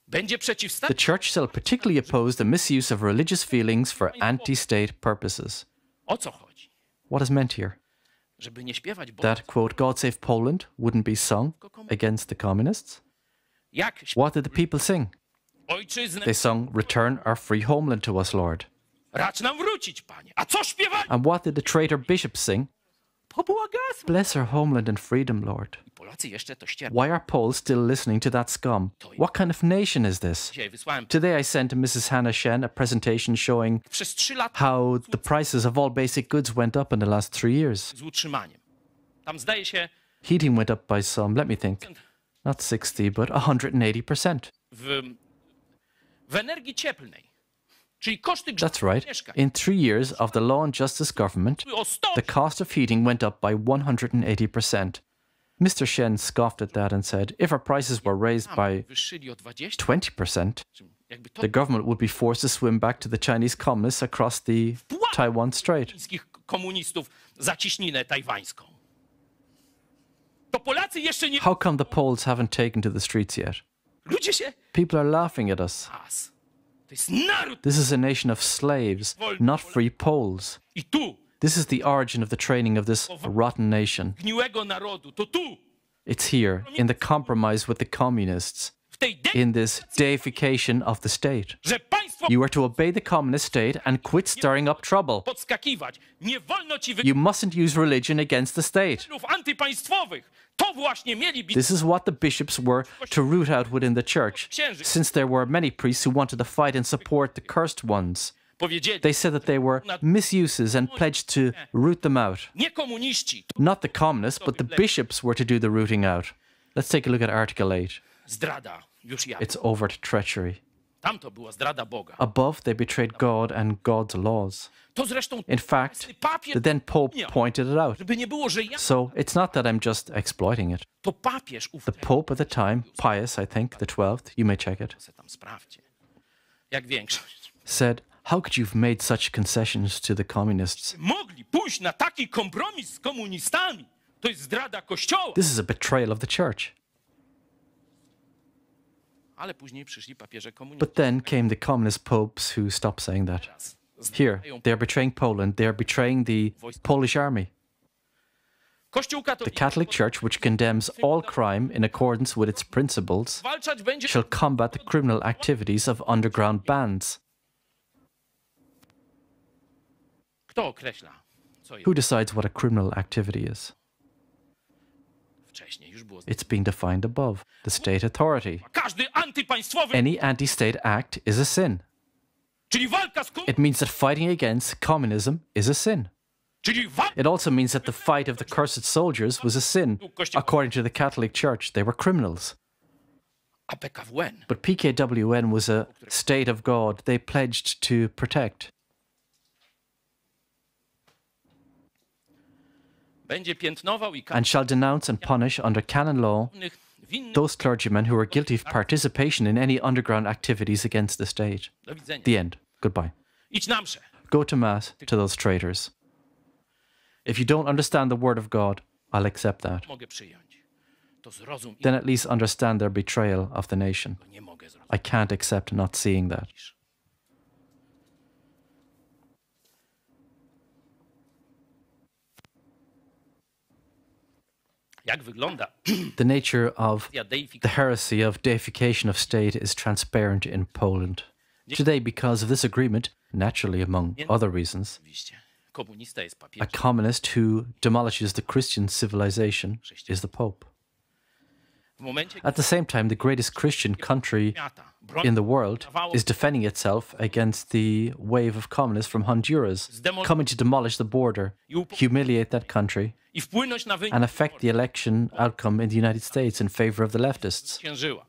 Będzie The przeciwstawiać church shall particularly oppose the misuse of religious feelings for anti-state purposes. o co chodzi? What is meant here? Żeby nie śpiewać, bo That, quote, God Save Poland wouldn't be sung against the communists? jak What did the people sing? ojczyznę They sung, Return our free homeland to us, Lord. racz nam wrócić, Panie. A co śpiewali? And what did the traitor bishops sing? Pobłogosław. Bless our homeland and freedom, Lord. I Polacy jeszcze to ścierpią. Why are Poles still listening to that scum? What kind of nation is this? Dzisiaj wysłałem Today I sent to Mrs. Hannah Shen a presentation showing przez 3 lata how the prices of all basic goods went up in the last 3 years. z utrzymaniem. Tam zdaje się Heating went up by some, let me think, not 60, but 180%. w energii cieplnej, czyli koszty That's right. mieszkań In 3 years of the Law and Justice government, były o 100. the cost of heating went up by 180%. Mr. Shen scoffed at that and said, if our prices were raised by Wyższyli o 20. 20%, Jakby to the government would be forced to swim back to the Chinese communists across the Taiwan Strait. chińskich komunistów za ciśninę tajwańską. To Polacy jeszcze nie... How come the Poles haven't taken to the streets yet? Ludzie się... People are laughing at us. To jest naród. This is a nation of slaves, not free Poles. I tu, This is the origin of the training of this rotten nation. gniłego narodu, to tu, It's here, in the compromise with the communists, w tej in this deification of the state. że państwo You are to obey the communist state and quit stirring up trouble. podskakiwać. Nie wolno ci You mustn't use religion against the state. wyglądów antypaństwowych. To właśnie mieli This is what the bishops were to root out within the church, since there were many priests who wanted to fight and support the cursed ones. powiedzieli. They said that they were misuses and pledged to root them out. Nie komuniści. Not the communists, but the bishops were to do the rooting out. Let's take a look at Article 8. Zdrada. Już ja. It's overt treachery. Tam to była zdrada Boga. Above, they betrayed God and God's laws. To zresztą In fact, papier, the then Pope pointed it out. żeby nie było, że ja... So it's not that I'm just exploiting it. To papież ów The Pope at the time, Pius, I think, the 12th, you may check it, se tam sprawdźcie. Jak większość. said, how could you have made such concessions to the communists? Mogli pójść na taki kompromis z komunistami. To jest zdrada Kościoła. This is a betrayal of the church. Ale później przyszli papieże komunistów. But then came the communist popes who stopped saying that. Here, they are betraying Poland, they are betraying the Polish army. Kościół The katolicki Catholic Church, which condemns all crime in accordance with its principles, zwalczać będzie... shall combat the criminal activities of underground bands. Kto określa, co jest? Who decides what a criminal activity is? Wcześniej już było... It's been defined above. The state authority. Każdy antypaństwowy, Any anti-state act is a sin. czyli walka z It means that fighting against communism is a sin. czyli walka It also means that the fight of the cursed soldiers was a sin. According to the Catholic Church, they were criminals. a PKWN. But PKWN was a state of God they pledged to protect. będzie piętnował i and shall denounce and punish under canon law karnych w innych. those clergymen who are guilty of participation in any underground activities against the state. Do widzenia. The end. Goodbye. Idź na mszę. Go to Mass to those traitors. If you don't understand the Word of God, I'll accept that. Mogę przyjąć. To zrozum Then at least understand their betrayal of the nation. i nie mogę zrozumieć. I can't accept not seeing that. Jak wygląda The nature of the deifikacja? heresy of deification of state is transparent in Poland. Today, because of this agreement, naturally among other reasons, Oczywiście. Komunista jest a papieżem. communist who demolishes the Christian civilization is the Pope. W momencie, At the same time, the greatest Christian country świata broń in the world is defending itself against the wave of communists from Honduras, coming to demolish the border, humiliate that country, i wpłynąć na wynik and affect the election outcome in the United States in favor of the leftists. księżyła.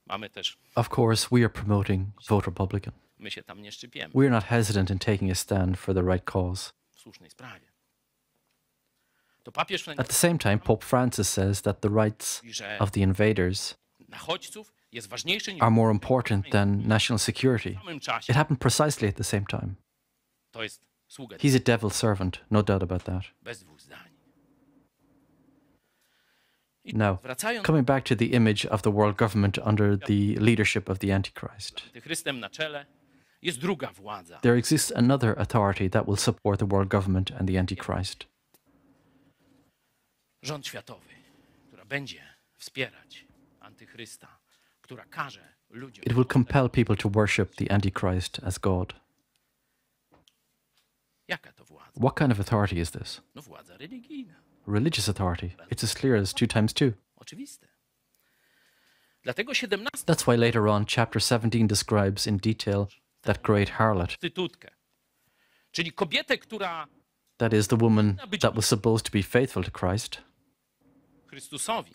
Mamy też, Of course, we are promoting vote Republican. my się tam nie szczypiemy We are not hesitant in taking a stand for the right cause. w słusznej sprawie. To papież At the same time, Pope Francis says that the rights of the invaders nachodźców jest ważniejszy niż are more important than national security. w samym czasie. It happened precisely at the same time. To jest sługa He's a devil's servant, no doubt about that. bez dwóch zdań. I Now, wracając coming back to the image of the world government under the leadership of the Antichrist, z Chrystusem na czele, jest druga władza. there exists another authority that will support the world government and the Antichrist. Rząd światowy, która będzie wspierać Antychrysta, która każe ludziom. It will compel people to worship the Antichrist as God. Jaka to władza? What kind of authority is this? No władza religijna. Religious authority. It's as clear as 2 times 2. Oczywiste. Dlatego 17 That's why later on, chapter 17 describes in detail that great harlot, prostytutkę, czyli kobietę, która that is, the woman that was supposed to be faithful to Christ, Chrystusowi,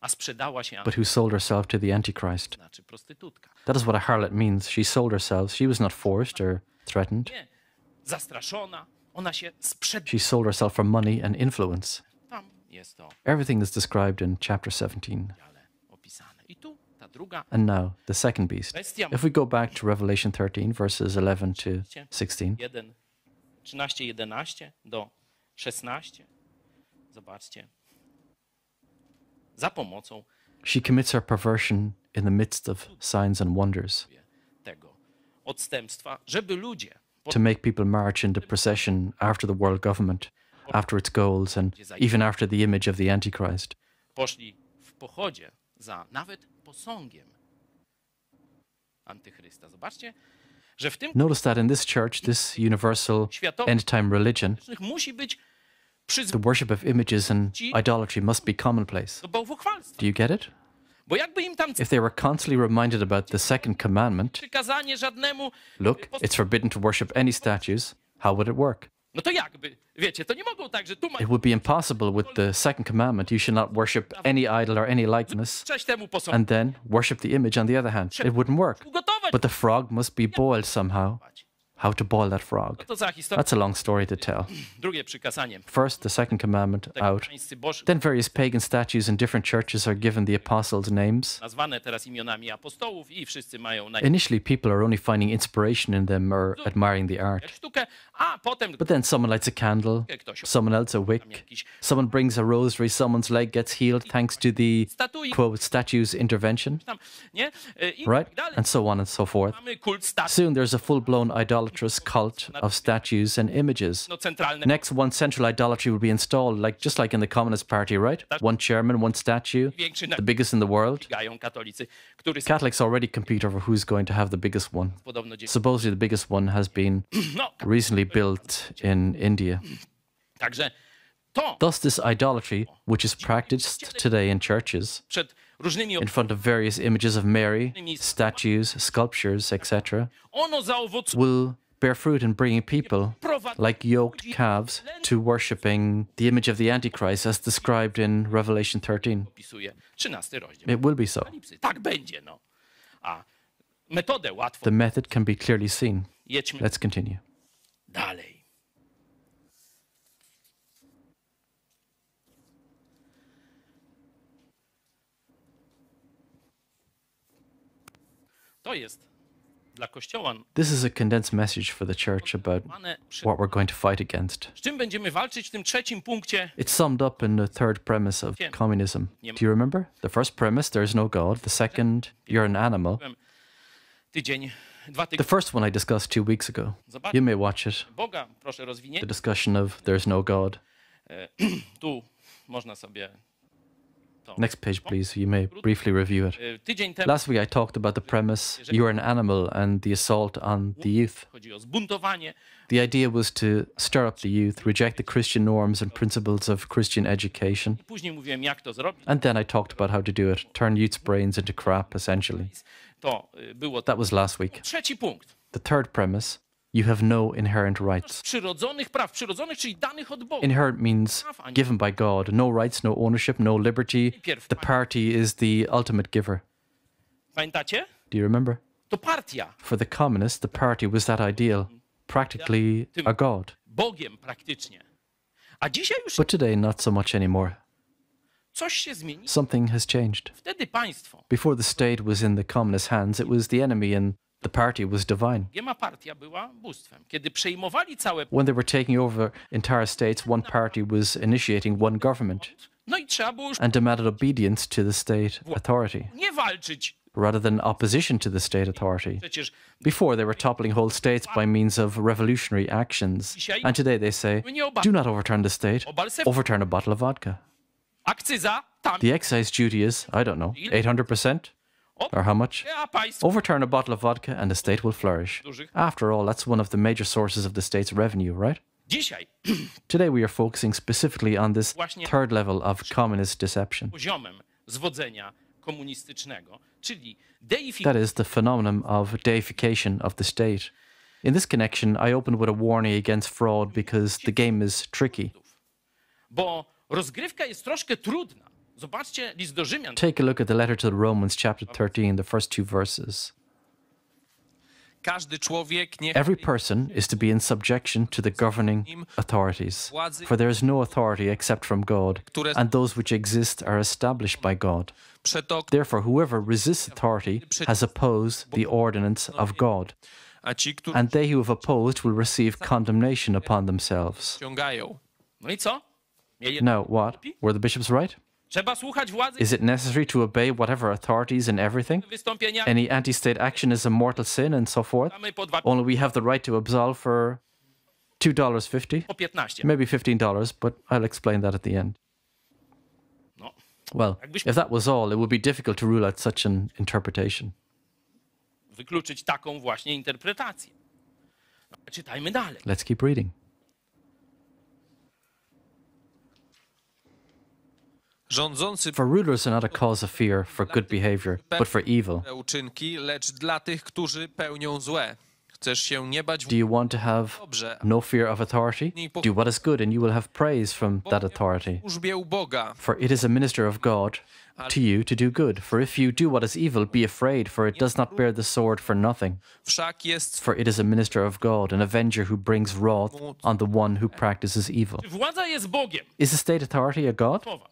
a sprzedała się, but who sold herself to the Antichrist. znaczy prostytutka. That is what a harlot means. She sold herself. She was not forced or threatened. Nie, zastraszona, ona się sprzedała. She sold herself for money and influence. Tam jest to Everything is described in chapter 17. ale opisane. I tu ta druga And now, the second beast. bestia, If we go back to Revelation 13, verses 11 to 16, 13, 11 do 16. Zobaczcie. Za pomocą she commits her perversion in the midst of signs and wonders tego odstępstwa, żeby ludzie to make people march into procession after the world government, after its goals, and even after the image of the Antichrist. poszli w pochodzie za nawet posągiem Antychrysta. Zobaczcie, że w tym Notice that in this church, this universal end time religion, musi być the przyzwolenie worship of images and idolatry must be commonplace. do bałwochwalstwa. Do you get it? Bo jakby im tam If they were constantly reminded about the second commandment, przykazanie żadnemu, look, it's forbidden to worship any statues, how would it work? no to jakby, wiecie, to nie mogą tak, że tu ma It would be impossible with the second commandment, you shall not worship any idol or any likeness, cześć temu posągowi. and then worship the image on the other hand. It wouldn't work. Ugotować. But the frog must be boiled somehow. How to boil that frog? To za historię. That's a long story to tell. Drugie przykazanie. First, the second commandment out. Pańscy boży, Then various pagan statues in different churches are given the apostles' names. nazwane teraz imionami apostołów i wszyscy mają na Initially, people are only finding inspiration in them or admiring the art. sztukę, a potem But then someone lights a candle, someone else a wick, someone brings a rosary, someone's leg gets healed thanks to the, statui quote, statue's intervention, tam, nie? I right? tak dalej. And so on and so forth. Mamy kult statuj, Soon there's a full-blown idolatrous cult of statues and images. no centralne. Next, one central idolatry will be installed, just like in the Communist Party, right? One chairman, one statue, Większy na the biggest in the world. gają katolicy, który Catholics already compete over who's going to have the biggest one. podobno gdzieś. Supposedly, the biggest one has been No, recently built in India. także to Thus, this idolatry, which is practiced today in churches, przed różnymi in front of various images of Mary, statues, sculptures, etc., ono zaowocuje will bear fruit in bringing people, like yoked calves, to worshipping the image of the Antichrist as described in Revelation 13. opisuje 13 rozdział. It will be so. Tak będzie, no. A metodę łatwo. The method can be clearly seen. Jedźmy Let's continue. dalej. To jest dla Kościoła. This is a condensed message for the church about what we're going to fight against. Z czym będziemy walczyć w tym trzecim punkcie? It's summed up in the third premise of communism. Do you remember? The first premise, there is no God. The second, you're an animal. Tydzień, 2 The tygodnie. first one I discussed 2 weeks ago. You may watch it. Boga, proszę rozwinie. The discussion of there's no God. Tu można sobie to. Next page, please. You may briefly review it. Tydzień temu Last week I talked about the premise, you're an animal, and the assault on the youth. chodzi o zbuntowanie. The idea was to stir up the youth, reject the Christian norms and principles of Christian education. Później mówiłem, jak to zrobić. And then I talked about how to do it, turn youth's brains into crap, essentially. To było That was last week. trzeci punkt. The third premise, you have no inherent rights. Przyrodzonych praw, przyrodzonych, czyli danych od Boga. Inherent means given by God, no rights, no ownership, no liberty. The party is the ultimate giver. Pamiętacie? Do you remember? To partia. For the communists, the party was that ideal, practically a god. Bogiem praktycznie. A dzisiaj już But today, not so much anymore. coś się zmieni. Something has changed. Wtedy państwo, Before the state was in the communist hands, it was the enemy and the party was divine. Giema partia była bóstwem. Kiedy przejmowali całe... When they were taking over entire states, one party was initiating one government No i trzeba było już and demanded obedience to the state authority nie walczyć. rather than opposition to the state authority. Przecież Before, they were toppling whole states by means of revolutionary actions. And today they say, do not overturn the state, overturn a bottle of vodka. akcyza tam, The excise duty is, I don't know, 800%? Or how much? a państwo Overturn a bottle of vodka and the state will flourish. After all, that's one of the major sources of the state's revenue, right? dzisiaj Today we are focusing specifically on this third level of communist deception. poziomem zwodzenia komunistycznego, czyli That is the phenomenon of deification of the state. In this connection, I opened with a warning against fraud because the game is tricky. bo rozgrywka jest troszkę trudna. Zobaczcie list do Rzymian. Take a look at the letter to the Romans, chapter 13, the first 2 verses. Każdy człowiek niech Every person is to be in subjection to the governing authorities, for there is no authority except from God, and those which exist are established by God. przetok, Therefore, whoever resists authority has opposed the ordinance of God, a ci, którzy and they who have opposed will receive condemnation upon themselves. ściągają. No i co? Now, what? Were the bishops right? Trzeba słuchać władzy. Is it necessary to obey whatever authorities and everything? Wystąpienia Any anti-state action is a mortal sin and so forth? mamy po 2, Only we have the right to absolve for $2.50, po 15. maybe $15, but I'll explain that at the end. No. Well, if that was all, it would be difficult to rule out such an interpretation. Wykluczyć taką właśnie interpretację. No, czytajmy dalej. Let's keep reading. Rządzący For rulers are not a cause of fear for good behavior, but for evil. uczynki, lecz dla tych, którzy pełnią złe. Chcesz się nie bać Do you want to have dobrze, no fear of authority? Do what is good, and you will have praise from that authority. służbie u Boga. For it is a minister of God to you to do good. For if you do what is evil, be afraid, for it does not bear the sword for nothing. Wszak jest For it is a minister of God, an avenger who brings wrath on the one who practices evil. Czy władza jest Bogiem? Is the state authority a god? Słowa.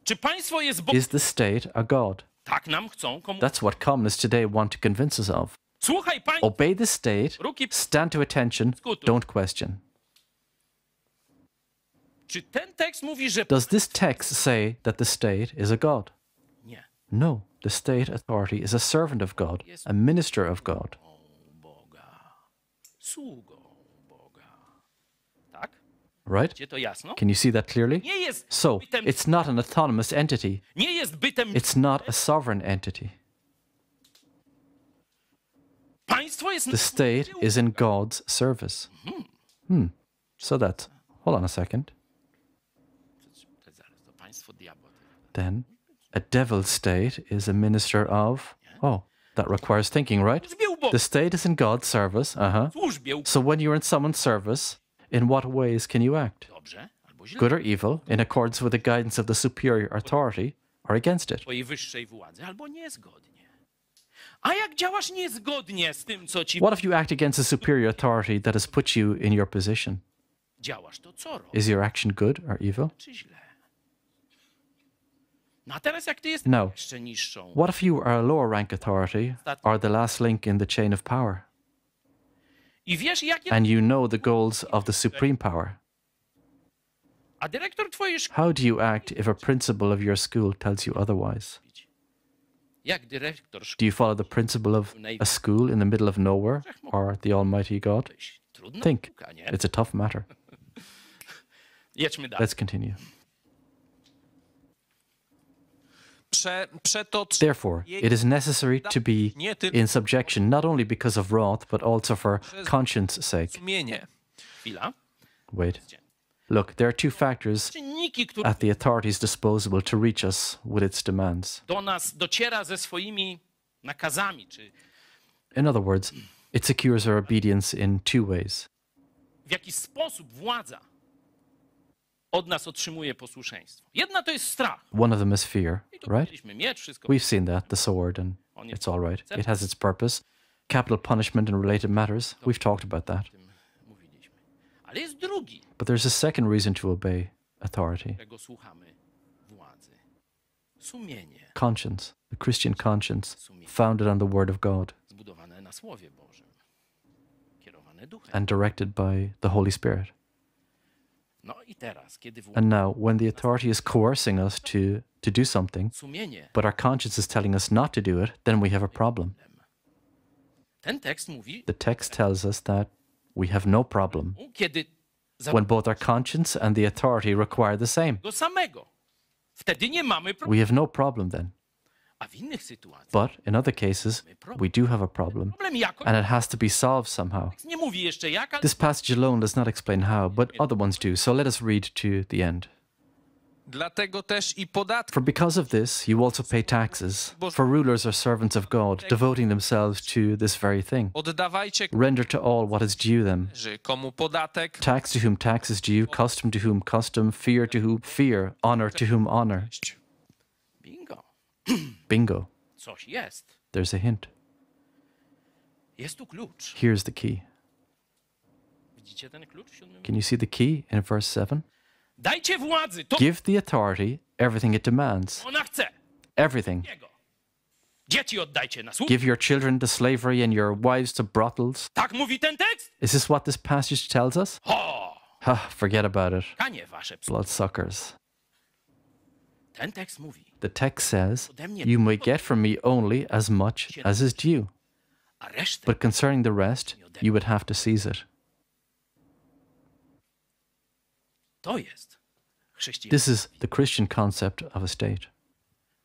Czy państwo jest Bogiem? Is the state a god? Tak nam chcą That's what communists today want to convince us of. Słuchaj państwo. Obey the state, stand to attention, don't question. Czy ten tekst mówi, że... Does this text say that the state is a god? Nie. No, the state authority is a servant of God, a minister of God. Boga. Sługą Boga. Tak? Right? Gdzie to jasno? Can you see that clearly? Nie jest So, bytem, it's not an autonomous entity. nie jest bytem... It's not a sovereign entity. Państwo jest... The state is in God's service. So that's, hold on a second. Zaraz, to państwo diabła. Then, a devil state is a minister of, oh, that requires thinking, right? Służbie u Boga. The state is in God's service, Służbie u... So when you're in someone's service, in what ways can you act? Dobrze albo źle. Good or evil, in accordance with the guidance of the superior authority, or against it? Twojej wyższej władzy albo niezgodnie. A jak działasz niezgodnie z tym, co ci... What if you act against a superior authority that has put you in your position? Działasz to co robisz? Is your action good or evil? Czy źle? No a teraz jak ty jesteś Now, jeszcze niższą what if you are a lower rank authority or the last link in the chain of power, i wiesz jakie... and you know the goals of the supreme power? A dyrektor twojej szkoły... How do you act if a principal of your school tells you otherwise? Jak dyrektor szkoły... Do you follow the principal of a school in the middle of nowhere or the Almighty God? Trudna Think. sztuka, nie? It's a tough matter. Jedźmy dalej. Let's continue. Przeto Therefore, it is necessary to be in subjection not only because of wrath, but also for conscience sake. sumienie. Chwila. Wait. Look, there are two factors Czynniki, które at the authorities' disposal to reach us with its demands. do nas dociera ze swoimi nakazami, czy In other words, it secures our obedience in two ways. w jaki sposób władza od nas otrzymuje posłuszeństwo. Jedna to jest strach. One of them is fear, I tu right? mieliśmy miecz, wszystko. We've seen that, the sword, and it's all right. It has its purpose. Capital punishment and related matters, we've talked about that. O tym mówiliśmy. Ale jest drugi, But there's a second reason to obey authority. którego słuchamy władzy. Sumienie Conscience, the Christian conscience, founded on the Word of God zbudowane na Słowie Bożym, kierowane Duchem. and directed by the Holy Spirit. No i teraz, kiedy And now, when the authority is coercing us to do something, sumienie, but our conscience is telling us not to do it, then we have a problem. ten tekst mówi, The text tells us that we have no problem kiedy when both our conscience and the authority require the same. go samego. Wtedy nie mamy problemu. We have no problem then. A w innych sytuacjach But in other cases, we do have a problem, problem jakoś and it has to be solved somehow. nie mówi jeszcze jak, ale This passage alone does not explain how, but other ones do, so let us read to the end. Dlatego też i podatki For because of this, you also pay taxes, for rulers are servants of God, devoting themselves to this very thing. oddawajcie, Render to all what is due them. komu podatek, Tax to whom tax is due, custom to whom custom, fear to whom fear, honor to whom honor. bingo. Bingo. Coś jest. There's a hint. Jest tu klucz. Here's the key. Widzicie ten klucz w 7? Can you see the key in verse 7? Dajcie władzy, to Give the authority everything it demands. ona chce. Everything. Jego. Dzieci oddajcie na służbę. Give your children to slavery and your wives to brothels. Tak mówi ten tekst? Is this what this passage tells us? Ho! Forget about it. Kanie wasze psy. Bloodsuckers. Ten tekst mówi, The text says, you may get from me only as much as is due. a resztę But concerning the rest, you would have to seize it. to jest chrześcijaństwo. This is the Christian concept of a state.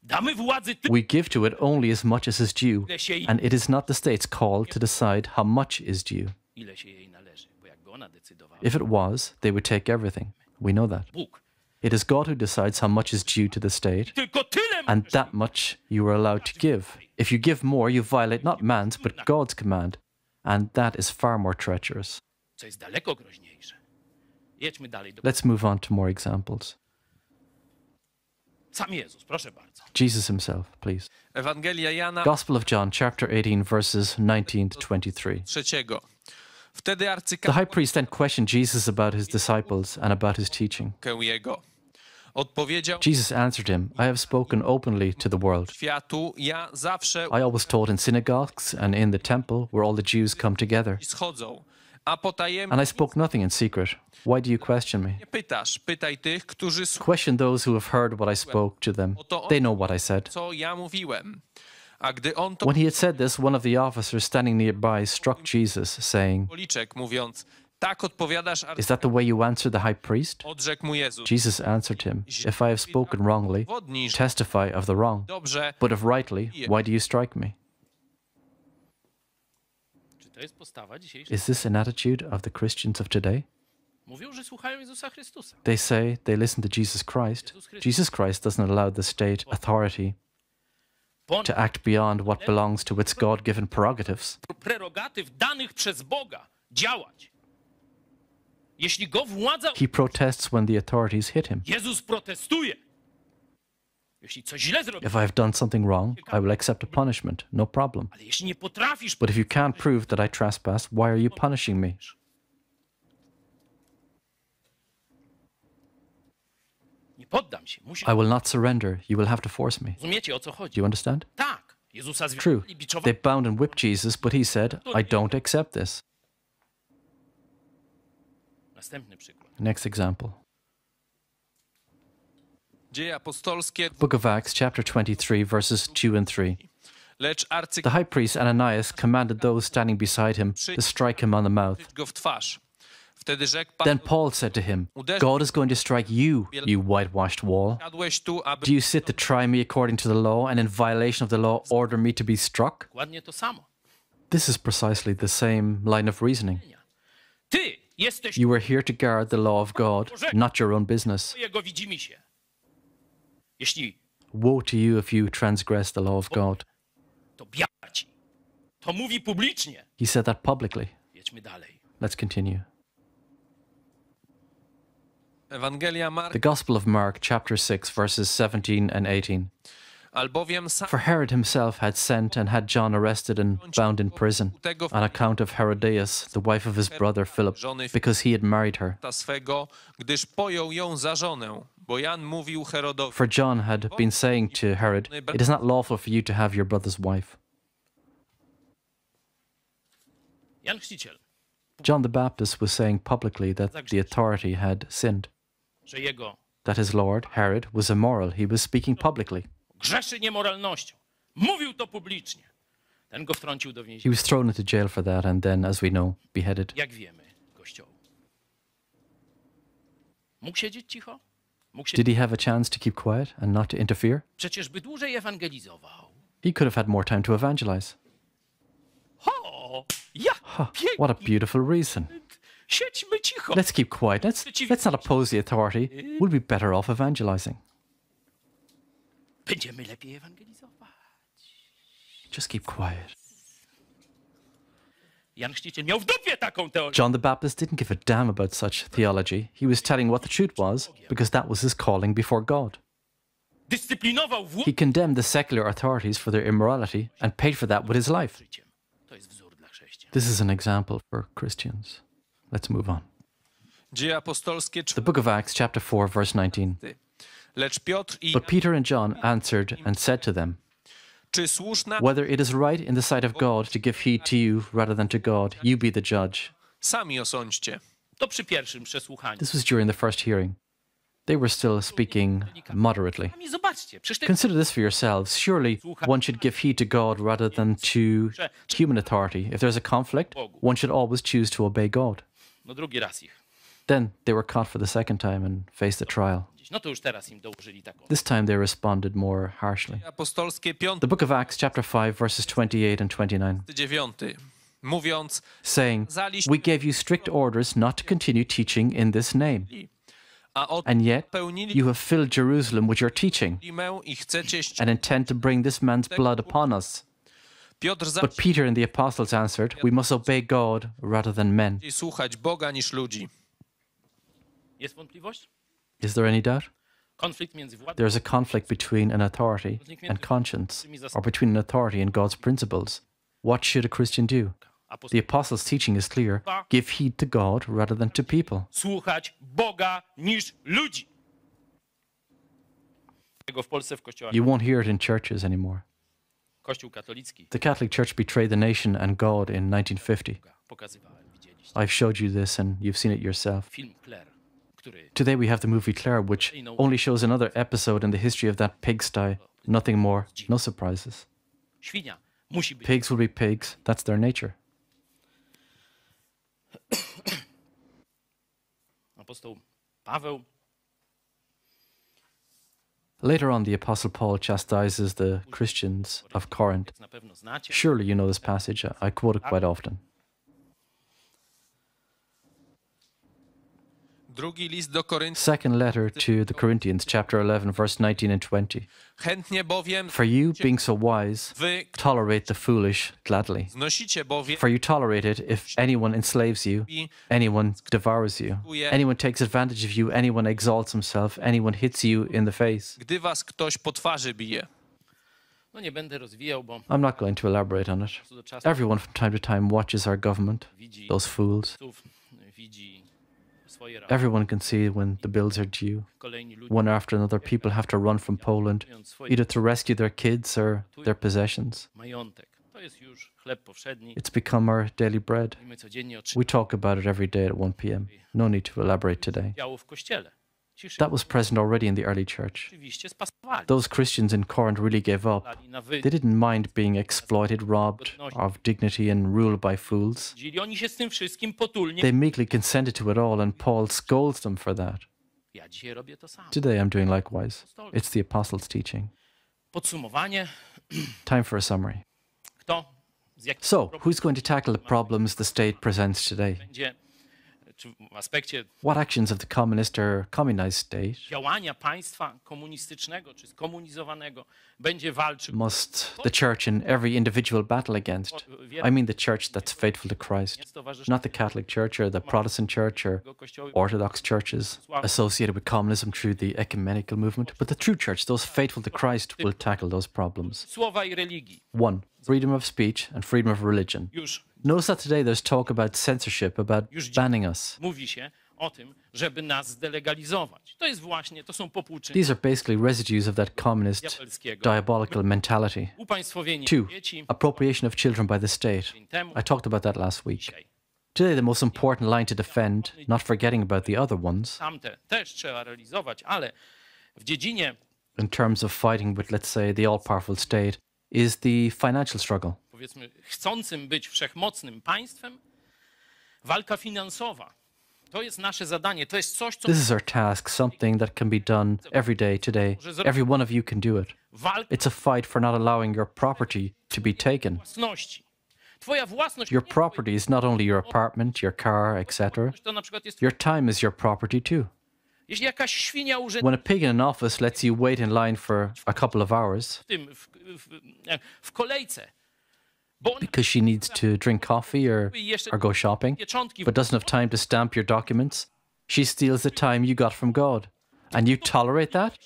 Damy władzy tyle, We give to it only as much as is due, ile się jej, and it is not the state's call to decide how much is due. ile się jej należy. Bo jakby ona decydowała, If it was, they would take everything. We know that. Bóg. It is God who decides how much is due to the state, Tylko tyle and możesz that much you are allowed to give. If you give more, you violate not man's, but God's command, and that is far more treacherous. co jest daleko groźniejsze. Jedźmy dalej. Let's move on to more examples. Sam Jezus, proszę bardzo. Jesus himself, please. Ewangelia Jana Gospel of John, chapter 18, verses 19 to 23. 3. Wtedy The arcykapłan high priest then questioned Jesus about his disciples and about his teaching. jego odpowiedział Jesus answered him, I have spoken openly to the world. światu, ja zawsze I always taught in synagogues and in the temple where all the Jews come together. schodzą, a potajemnie And I spoke nothing in secret. Why do you question me? nie pytasz. Pytaj tych, którzy słuchają, Question those who have heard what I spoke to them. They know what I said. co ja mówiłem. A gdy on to When he had said this, one of the officers standing nearby struck Jesus, saying, policzek, mówiąc, tak odpowiadasz, Is that the way you answer the high priest? odrzekł mu Jezus. Jesus answered him, If I have spoken wrongly, Wodni, że testify of the wrong. dobrze, But if rightly, why do you strike me? Czy to jest postawa dzisiejsza? Is this an attitude of the Christians of today? Mówią, że słuchają Jezusa Chrystusa. They say they listen to Jesus Christ. Jesus Christ doesn't allow the state authority to act beyond what belongs to its God-given prerogatives. Prerogatyw danych przez Boga działać. Jeśli go władza... He protests when the authorities hit him. Jezus protestuje. Jeśli coś źle zrobisz, If I have done something wrong, I will accept a punishment, no problem. ale jeśli nie potrafisz... But if you can't prove that I trespass, why are you punishing me? Nie poddam się. Musi... I will not surrender. You will have to force me. Rozumiecie, o co Do chodzi? you understand? Tak. Jezusa True. związali, They biczowali. bound and whipped Jesus, but he said, I don't accept this. Następny przykład. Next example. Dzieje apostolskie, Book of Acts, chapter 23, verses 2 and 3. lecz The high priest Ananias commanded those standing beside him to strike him on the mouth. go w twarz. Wtedy rzekł Then Pan, Paul said to him, God is going to strike you, you whitewashed wall. siadłeś tu, aby Do you sit to try me according to the law, and in violation of the law order me to be struck? Dokładnie to samo. This is precisely the same line of reasoning. Ty jesteś You are here to guard the law of God, not your own business. Jego widzimisię. Jeśli Woe to you if you transgress the law of God. to biada ci, to mówi publicznie. He said that publicly. Jedźmy dalej. Let's continue. Ewangelia The Marka, Gospel of Mark, chapter 6, verses 17 and 18. albowiem sam For Herod himself had sent and had John arrested and bound in prison on account of Herodias, the wife of his brother Philip, because he had married her. ta swego, gdyż pojął ją za żonę, bo Jan mówił Herodowi, For John had been saying to Herod, it is not lawful for you to have your brother's wife. Jan Chrzciciel, John the Baptist was saying publicly that the authority had sinned, że jego that his lord, Herod, was immoral. He was speaking publicly. grzeszy niemoralnością. Mówił to publicznie. Ten go wtrącił do He więzienia. was thrown into jail for that and then, as we know, beheaded. Jak wiemy, Kościołu. Mógł siedzieć cicho? Mógł Did siedzieć... he have a chance to keep quiet and not to interfere? Przecież by dłużej ewangelizował. He could have had more time to evangelize. O, jak What a pięknie. beautiful reason. Siedźmy cicho. Let's keep quiet. Let's not oppose the authority. We'll be better off evangelizing. Będziemy lepiej ewangelizować. Just keep quiet. Jan Chrzciciel miał w dupie taką teorię. John the Baptist didn't give a damn about such theology. He was telling what the truth was because that was his calling before God. Dyscyplinował włód He condemned the secular authorities for their immorality and paid for that with his life. życiem. To jest wzór dla chrześcijan. This is an example for Christians. Let's move on. Dzieje apostolskie, The book of Acts, chapter 4, verse 19. lecz Piotr i But Peter and John answered and said to them, czy słuszna, whether it is right in the sight of God to give heed to you rather than to God, you be the judge. sami osądźcie. To przy pierwszym przesłuchaniu. This was during the first hearing. They were still speaking moderately. Sami zobaczcie, przecież te... Consider this for yourselves. Surely one should give heed to God rather than to human authority. If there's a conflict, one should always choose to obey God. No drugi raz ich. Then they were caught for the second time and faced the trial. No to już teraz im dołożyli taką. This time they responded more harshly. Apostolskie The book of Acts, chapter 5, verses 28 and 29, 9, mówiąc, saying, we gave you strict orders not to continue teaching in this name. a And yet odpełnili you have filled Jerusalem with your teaching Rimę i chcecie and intend to bring this man's blood upon us. Piotr But zaczął Peter and the apostles answered, we must obey God rather than men. słuchać Boga niż ludzi. Jest wątpliwość? Is there any doubt? Konflikt między władzą. There is a conflict between an authority and conscience, or between an authority and God's principles. What should a Christian do? The apostles' teaching is clear. Give heed to God rather than to people. Słuchać Boga niż ludzi. Tego w Polsce w kościołach. You won't hear it in churches anymore. Kościół katolicki. The Catholic Church betrayed the nation and God in 1950. Pokazywałem, widzieliście. I've showed you this and you've seen it yourself. Film Claire, który Today we have the movie Claire, which only shows another episode in the history of that pigsty. Nothing more, no surprises. świnia musi być. Pigs will be pigs. That's their nature. Apostoł Paweł Later on, the Apostle Paul chastises the Christians of Corinth. na pewno znacie. Surely you know this passage. I quote it quite often. Drugi list do Koryntian. Second letter to the Corinthians, chapter 11, verse 19 and 20. Chętnie bowiem For you, being so wise, wy tolerate the foolish gladly. znosicie bowiem For you tolerate it if anyone enslaves you, anyone devours you, anyone takes advantage of you, anyone exalts himself, anyone hits you in the face. gdy was ktoś po twarzy bije. No nie będę rozwijał, bo I'm not going to elaborate on it. co do czasu Everyone from time to time watches our government, widzi those fools. słów, widzi swoje raty. Everyone can see when the bills are due. Kolejni ludzie One after another, people have to run from Poland, mając swoje either to rescue their kids or their possessions. majątek. To jest już chleb powszedni It's become our daily bread. i my codziennie We otrzymujemy talk about it every day at 1 p.m. No need to elaborate today. działo w kościele. Ciszy That was present already in the early church. oczywiście spasowali. Those Christians in Corinth really gave up. Dali na They didn't mind being exploited, robbed of dignity, and ruled by fools. wydzieli. Oni się z tym wszystkim potulnie. They meekly consented to it all, and Paul scolds them for that. Ja dzisiaj robię to samo. Today I'm doing likewise. It's the apostles' teaching. Podsumowanie. Time for a summary. Kto z jakich So, who's going to tackle the problems the state presents today? będzie, czy w aspekcie What actions of the communist or communized state działania państwa komunistycznego czy skomunizowanego będzie walczył? must the church in every individual battle against? I mean the church that's faithful to Christ, not the Catholic Church or the Protestant Church or Orthodox churches associated with communism through the ecumenical movement, but the true church, those faithful to Christ, will tackle those problems. Słowa i religii. 1. Freedom of speech and freedom of religion. Już Notice that today there's talk about censorship, about banning us. mówi się o tym, żeby nas zdelegalizować. To są popłuczyny These are basically residues of that communist, diabelskiego. diabolical mentality. Upaństwowienie 2. dzieci. Appropriation of children by the state. Dzień temu, I talked about that last week. dzisiaj. Today, the most important line to defend, not forgetting about the other ones, Tamte też trzeba realizować, ale w dziedzinie, in terms of fighting with, let's say, the all-powerful state, is the financial struggle. powiedzmy, chcącym być wszechmocnym państwem, walka finansowa. To jest nasze zadanie. To jest coś, co This is our task, something that can be done every day today. Every one of you can do it. walka It's a fight for not allowing your property to be taken. własności. Twoja własność Your nie property is not only your apartment, your car, etc. to na przykład jest, Your time is your property too. jeśli jakaś świnia When a pig in an office lets you wait in line for a couple of hours w kolejce, bo ona because she needs to drink coffee or go shopping, pieczątki but doesn't have time to stamp your documents, she steals the time you got from God. And you tolerate that?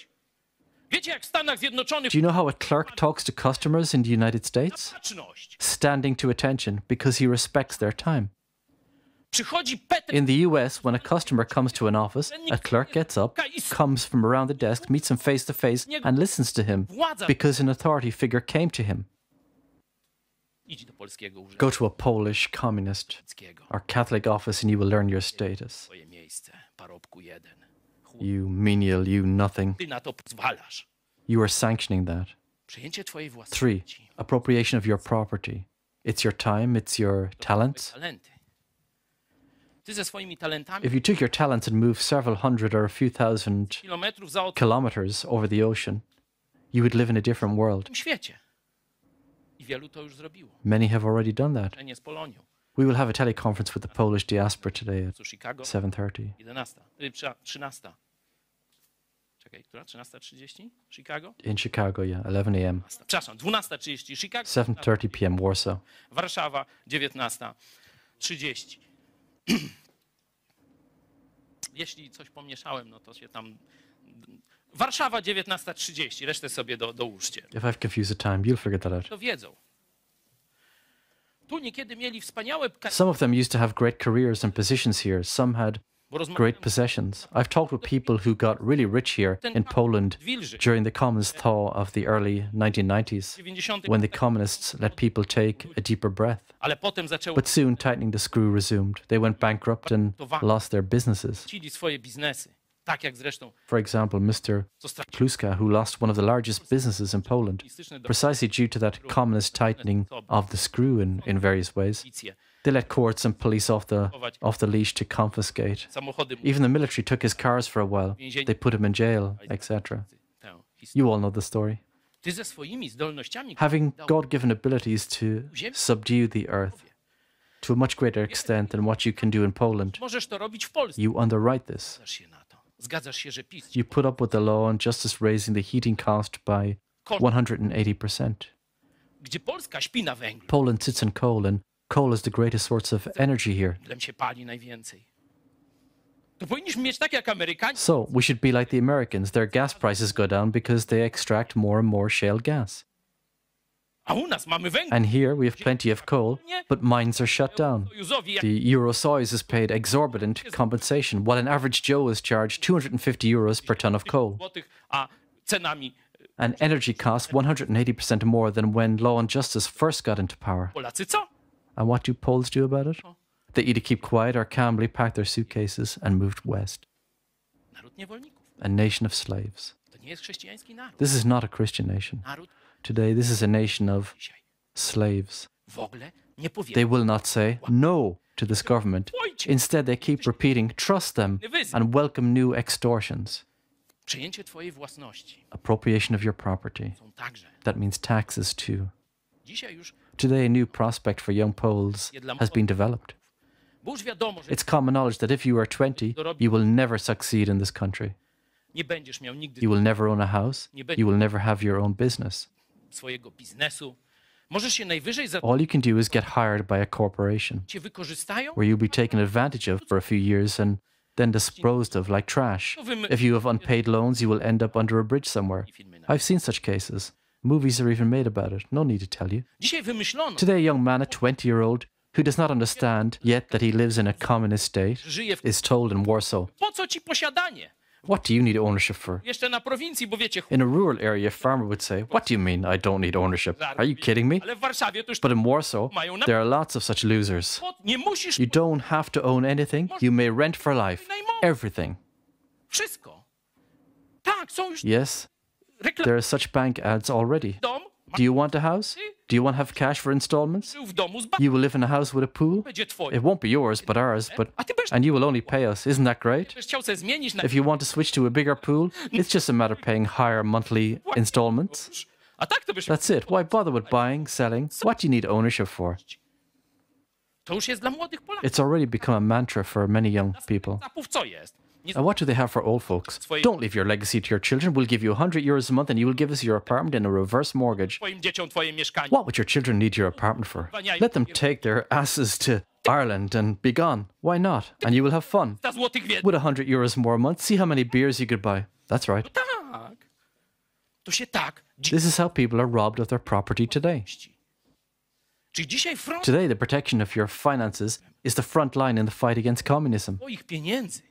Wiecie, jak w Stanach Zjednoczonych Do you know how a clerk talks to customers in the United States? baczność. Standing to attention because he respects their time. Przychodzi Peter In the US, when a customer comes to an office, a clerk gets up, comes from around the desk, meets him face to face, and listens to him because an authority figure came to him. idź do polskiego urzędu Go to a Polish communist or Catholic office and you will learn your status. swoje miejsce, parobku jeden. You menial, you nothing. Ty na to pozwalasz. You are sanctioning that. Przyjęcie twojej 3. własności, Appropriation of your property. It's your time, it's your talents. talenty. Ty ze swoimi talentami If you took your talents and moved several hundred or a few thousand kilometrów za kilometers over the ocean, you would live in a different world. tym świecie. I wielu to już zrobiło. Many have already done that. Nie z Polonią. We will have a teleconference with the Polish diaspora today at Co Chicago? 7:30 11. 13. Czekaj, która? 13:30? Chicago? in Chicago, yeah, 11 a.m. Przepraszam, 12:30 Chicago. 7:30 p.m. Warsaw. Warszawa 19:30. Jeśli coś pomieszałem, no to się tam... Warszawa 19:30, resztę sobie dołóżcie. If I've confused the time, you'll figure that out. To wiedzą. Tu niekiedy mieli wspaniałe... Some of them used to have great careers and positions here. Some had Bo great possessions. I've talked with people who got really rich here in Poland during the communist thaw of the early 1990s, when the communists let people take a deeper breath. Ale potem zaczęło But soon, tightening the screw resumed. They went bankrupt and lost their businesses. tracili swoje biznesy. Tak jak zresztą For example, Mr. co stracili Kluska, who lost one of the largest businesses in Poland, precisely due to that communist tightening of the screw in various ways. They let courts and police off the leash to confiscate. samochody. Even the military took his cars for a while. They put him in jail, etc. Tę historię. You all know the story. Ty ze swoimi zdolnościami Having God-given abilities to subdue the earth to a much greater extent than what you can do in Poland, możesz to robić w Polsce. you underwrite this. Zgadzasz się na to. Zgadzasz się, że PiS You put up with the law and justice raising the heating cost by 180%. gdzie Polska śpi na węglu. Poland sits on coal, and coal is the greatest source of energy here. Węglem się pali najwięcej. To powinniśmy mieć tak jak Amerykanie. So we should be like the Americans. Their gas prices go down because they extract more and more shale gas. A u nas mamy węgiel. And here we have plenty of coal, but mines are shut down. The Eurosoys is paid exorbitant compensation, while an average Joe is charged €250 per ton of coal. A cenami And energy costs 180% more than when law and justice first got into power. Polacy co? And what do Poles do about it? They either keep quiet or calmly pack their suitcases and move west. Naród niewolników. A nation of slaves. To nie jest chrześcijański naród. This is not a Christian nation. Naród Today, this is a nation of dzisiaj slaves. w ogóle nie powie. They will not say no to this government. Instead, they keep repeating, trust them, and welcome new extortions. Przejęcie twojej własności Appropriation of your property. są także. That means taxes too. Dzisiaj już, Today, a new prospect for young Poles has been developed. bo już wiadomo, że It's common knowledge that if you are 20, you will never succeed in this country. nie będziesz miał nigdy You will never own a house. You will never have your own business. swojego biznesu. Możesz się najwyżej za All you can do is get hired by a corporation, cię wykorzystają. where you'll be taken advantage of for a few years and then disposed of like trash. If you have unpaid loans, you will end up under a bridge somewhere. I've seen such cases. Movies are even made about it. No need to tell you. Dzisiaj wymyślono, Today, a young man, a 20-year-old, who does not understand yet that he lives in a communist state, że żyje w... is told in Warsaw, Po co ci posiadanie? what do you need ownership for? Jeszcze na prowincji, bo wiecie, In a rural area, a farmer would say, what do you mean I don't need ownership? Are you kidding me? ale w Warszawie to już But in Warsaw, there are lots of such losers. nie musisz You don't have to own anything. You may rent for life. Everything. wszystko. Tak, są już Yes, reklamy. there are such bank ads already. Dom, Do you want a house? Do you want to have cash for installments? w domu z You will live in a house with a pool? będzie twoje. It won't be yours, but ours. A ty będziesz And you will only pay us. Isn't that great? chciał sobie zmienić na... If you want to switch to a bigger pool, it's just a matter of paying higher monthly installments. A tak to byś... That's it. Why bother with buying, selling? What do you need ownership for? To już jest dla młodych Polaków. It's already become a mantra for many young people. Zapów co jest? Nie And what do they have for old folks? Don't leave your legacy to your children. We'll give you €100 a month and you will give us your apartment in a reverse mortgage. twoim dzieciom twoje mieszkanie. What would your children need your apartment for? Let them take their asses to Ireland and be gone. Why not? And you will have fun. Za złotych wiedzy. With €100 more a month, see how many beers you could buy. That's right. Tak. To się tak... This is how people are robbed of their property today. Czyli dzisiaj front Today, the protection of your finances is the front line in the fight against communism. twoich pieniędzy.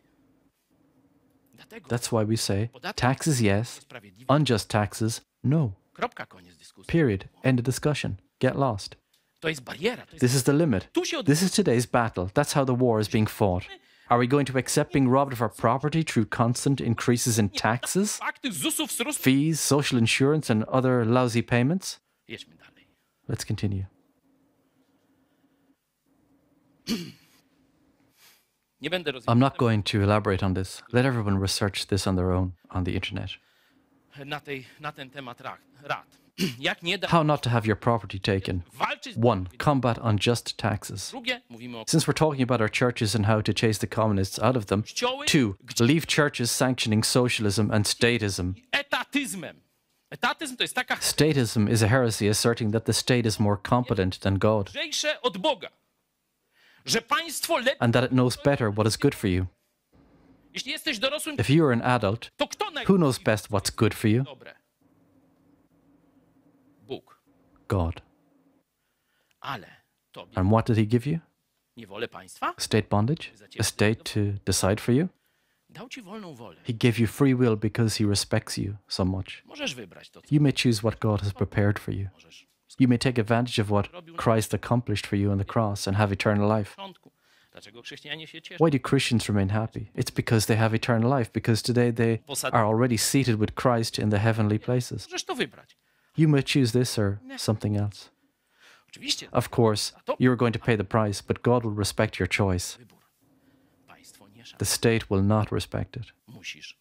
Dlatego That's why we say taxes, yes, unjust taxes, no. kropka, koniec dyskusji. Period. End of discussion. Get lost. To jest bariera. To jest... This is the limit. Tu się od... This is today's battle. That's how the war is being fought. Are we going to accept being robbed of our property through constant increases in taxes, Fakty ZUS-ów wzrosły. fees, social insurance, and other lousy payments? Jedźmy dalej. Let's continue. Nie będę I'm not going to elaborate on this. Let everyone research this on their own on the internet. na ten temat rad. Jak nie da How not to have your property taken. walczyć... 1. Combat unjust taxes. Drugie, mówimy o Since we're talking about our churches and how to chase the communists out of them. 2. Leave churches sanctioning socialism and statism. etatyzmem. Etatyzm to jest taka Statism is a heresy asserting that the state is more competent than God mądrzejsze od Boga. Że państwo lepiej... and that it knows better what is good for you. Jeśli jesteś dorosłym, If you are an adult, to kto who knows best what's good for you? dobre? Bóg. God. Ale tobie And what did he give you? niewolę państwa State bondage? A state to decide for you? dał ci wolną wolę. He gave you free will because he respects you so much. Możesz wybrać to, co You may choose what God has prepared for you. możesz You may take advantage of what Christ accomplished for you on the cross and have eternal life. w początku. Dlaczego chrześcijanie się cieszą? Why do Christians remain happy? It's because they have eternal life, because today they are already seated with Christ in the heavenly places. Możesz to wybrać. You may choose this or something else. Oczywiście Of course, you're going to pay the price, but God will respect your choice. wybór. Państwo nie szanuje. The state will not respect it. Musisz.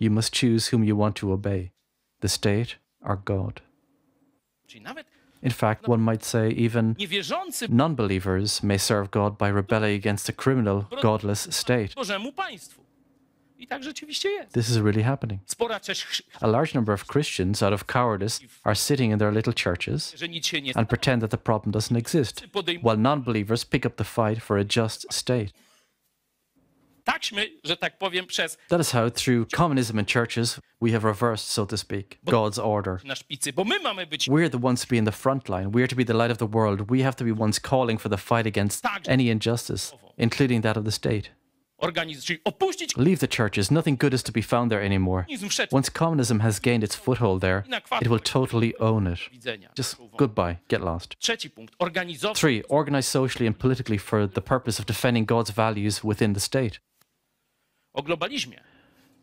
You must choose whom you want to obey, the state or God. Czyli nawet In fact, one might say even niewierzący non-believers may serve God by rebelling against a criminal, godless state. Bożemu państwu. I tak rzeczywiście jest. This is really happening. Spora część, A large number of Christians, out of cowardice, are sitting in their little churches że nic się nie and pretend that the problem doesn't exist, while non-believers pick up the fight for a just state. takśmy, że tak powiem, przez That is how, through communism and churches, we have reversed, so to speak, God's order. na szpicy, bo my mamy być We're the ones to be in the front line. We are to be the light of the world. We have to be ones calling for the fight against any injustice, including that of the state. czyli opuścić Leave the churches. Nothing good is to be found there anymore. komunizm wszedł. Once communism has gained its foothold there, it will totally own it. Widzenia. Just goodbye. Get lost. Trzeci punkt. Organizować 3. Organize socially and politically for the purpose of defending God's values within the state. o globalizmie.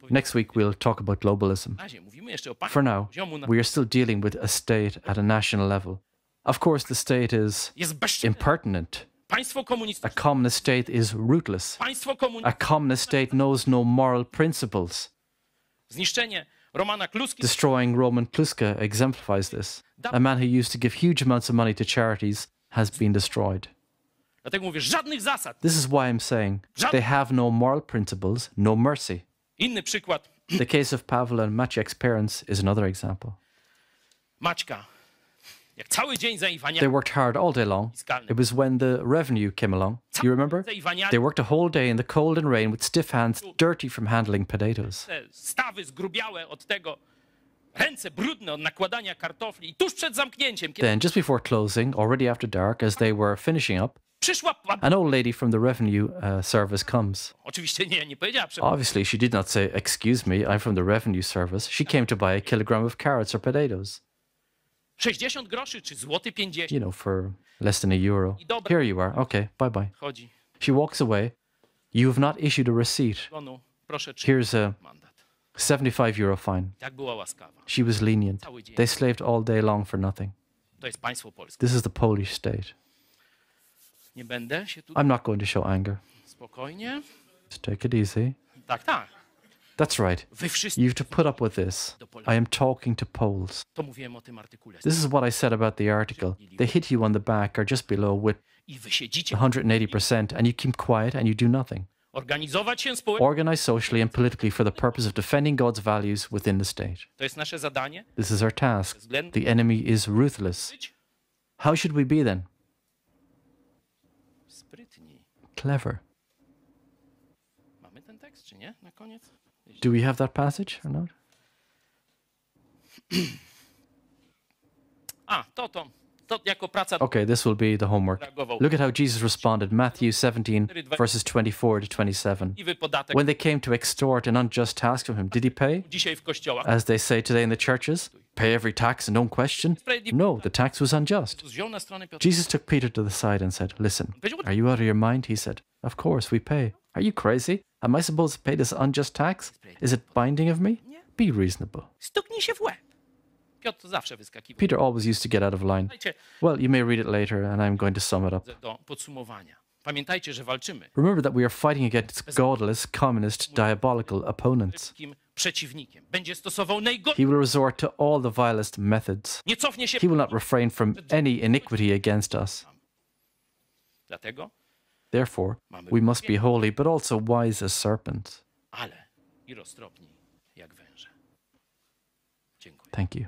Next week, we'll talk about globalism. Na razie mówimy jeszcze o For now, poziomu we are still dealing with a state at a national level. Of course, the state is jest bezczelny. impertinent. Państwo A komunistyczne. communist state is rootless. Państwo A komunistyczne. communist state knows no moral principles. Zniszczenie Romana Kluski. Destroying Roman Kluska exemplifies this. A man who used to give huge amounts of money to charities has been destroyed. Dlatego mówię, żadnych zasad. This is why I'm saying they have no moral principles, no mercy. Inny przykład. The case of Paweł and Maciek's parents is another example. Maćka. Jak cały dzień They zaiwaniał. worked hard all day long. It was when the revenue came along. You remember? They worked a whole day in the cold and rain with stiff hands, dirty from handling potatoes. Te stawy zgrubiałe od tego, ręce brudne od nakładania kartofli. I tuż przed zamknięciem, kiedy Then, just before closing, already after dark, as they were finishing up, przyszła an old lady from the revenue service comes. Oczywiście nie powiedziała. Obviously, she did not say, "Excuse me, I'm from the revenue service." She came to buy a kilogram of carrots or potatoes. 60 groszy czy złoty 50. You know, for less than €1. Here you are. Okay, bye-bye. Chodzi. She walks away. You have not issued a receipt. Żonu, proszę Here's a mandat. €75 fine. Tak była łaskawa. She was lenient. They slaved all day long for nothing. To jest państwo polskie. This is the Polish state. Nie będę się tu I'm not going to show anger. spokojnie. Just take it easy. Tak, tak. That's right. Wy wszyscy, You have to put up with this. I am talking to Poles. to mówiłem o tym artykule. This is what I said about the article. They hit you on the back or just below with I wy siedzicie. 180%, and you keep quiet and you do nothing. Organizować się społecznie. Organize socially and politically for the purpose of defending God's values within the state. To jest nasze zadanie. This is our task. The enemy is ruthless. How should we be then? Sprytni. Clever. Mamy ten tekst, czy nie? Na koniec? Do we have that passage or not? A, to jako praca Okay, this will be the homework. reagował. Look at how Jesus responded. Matthew 17, verses 24 to 27. I wy podatek When they came to extort an unjust task from him, did he pay? dzisiaj w kościołach. As they say today in the churches, pay every tax and don't question? No, the tax was unjust. Wziął na stronę Piotra. Jesus took Peter to the side and said, "Listen, are you out of your mind?" He said, "Of course we pay. Are you crazy? Am I supposed to pay this unjust tax? Is it binding of me? Be reasonable." Stuknij się w łeb. Piotr zawsze wyskakiwał. Peter always used to get out of line. Słuchajcie, Well, you may read it later, and I'm going to sum it up. do podsumowania. Pamiętajcie, że walczymy Remember that we are fighting against godless, communist, diabolical opponents. z kim przeciwnikiem. Będzie stosował najgorsze. He will resort to all the vilest methods. Nie cofnie się. He will not refrain from any iniquity against us. Dlatego, Therefore, we must be holy, but also wise as serpents. ale i roztropni jak węże. Dziękuję. Thank you.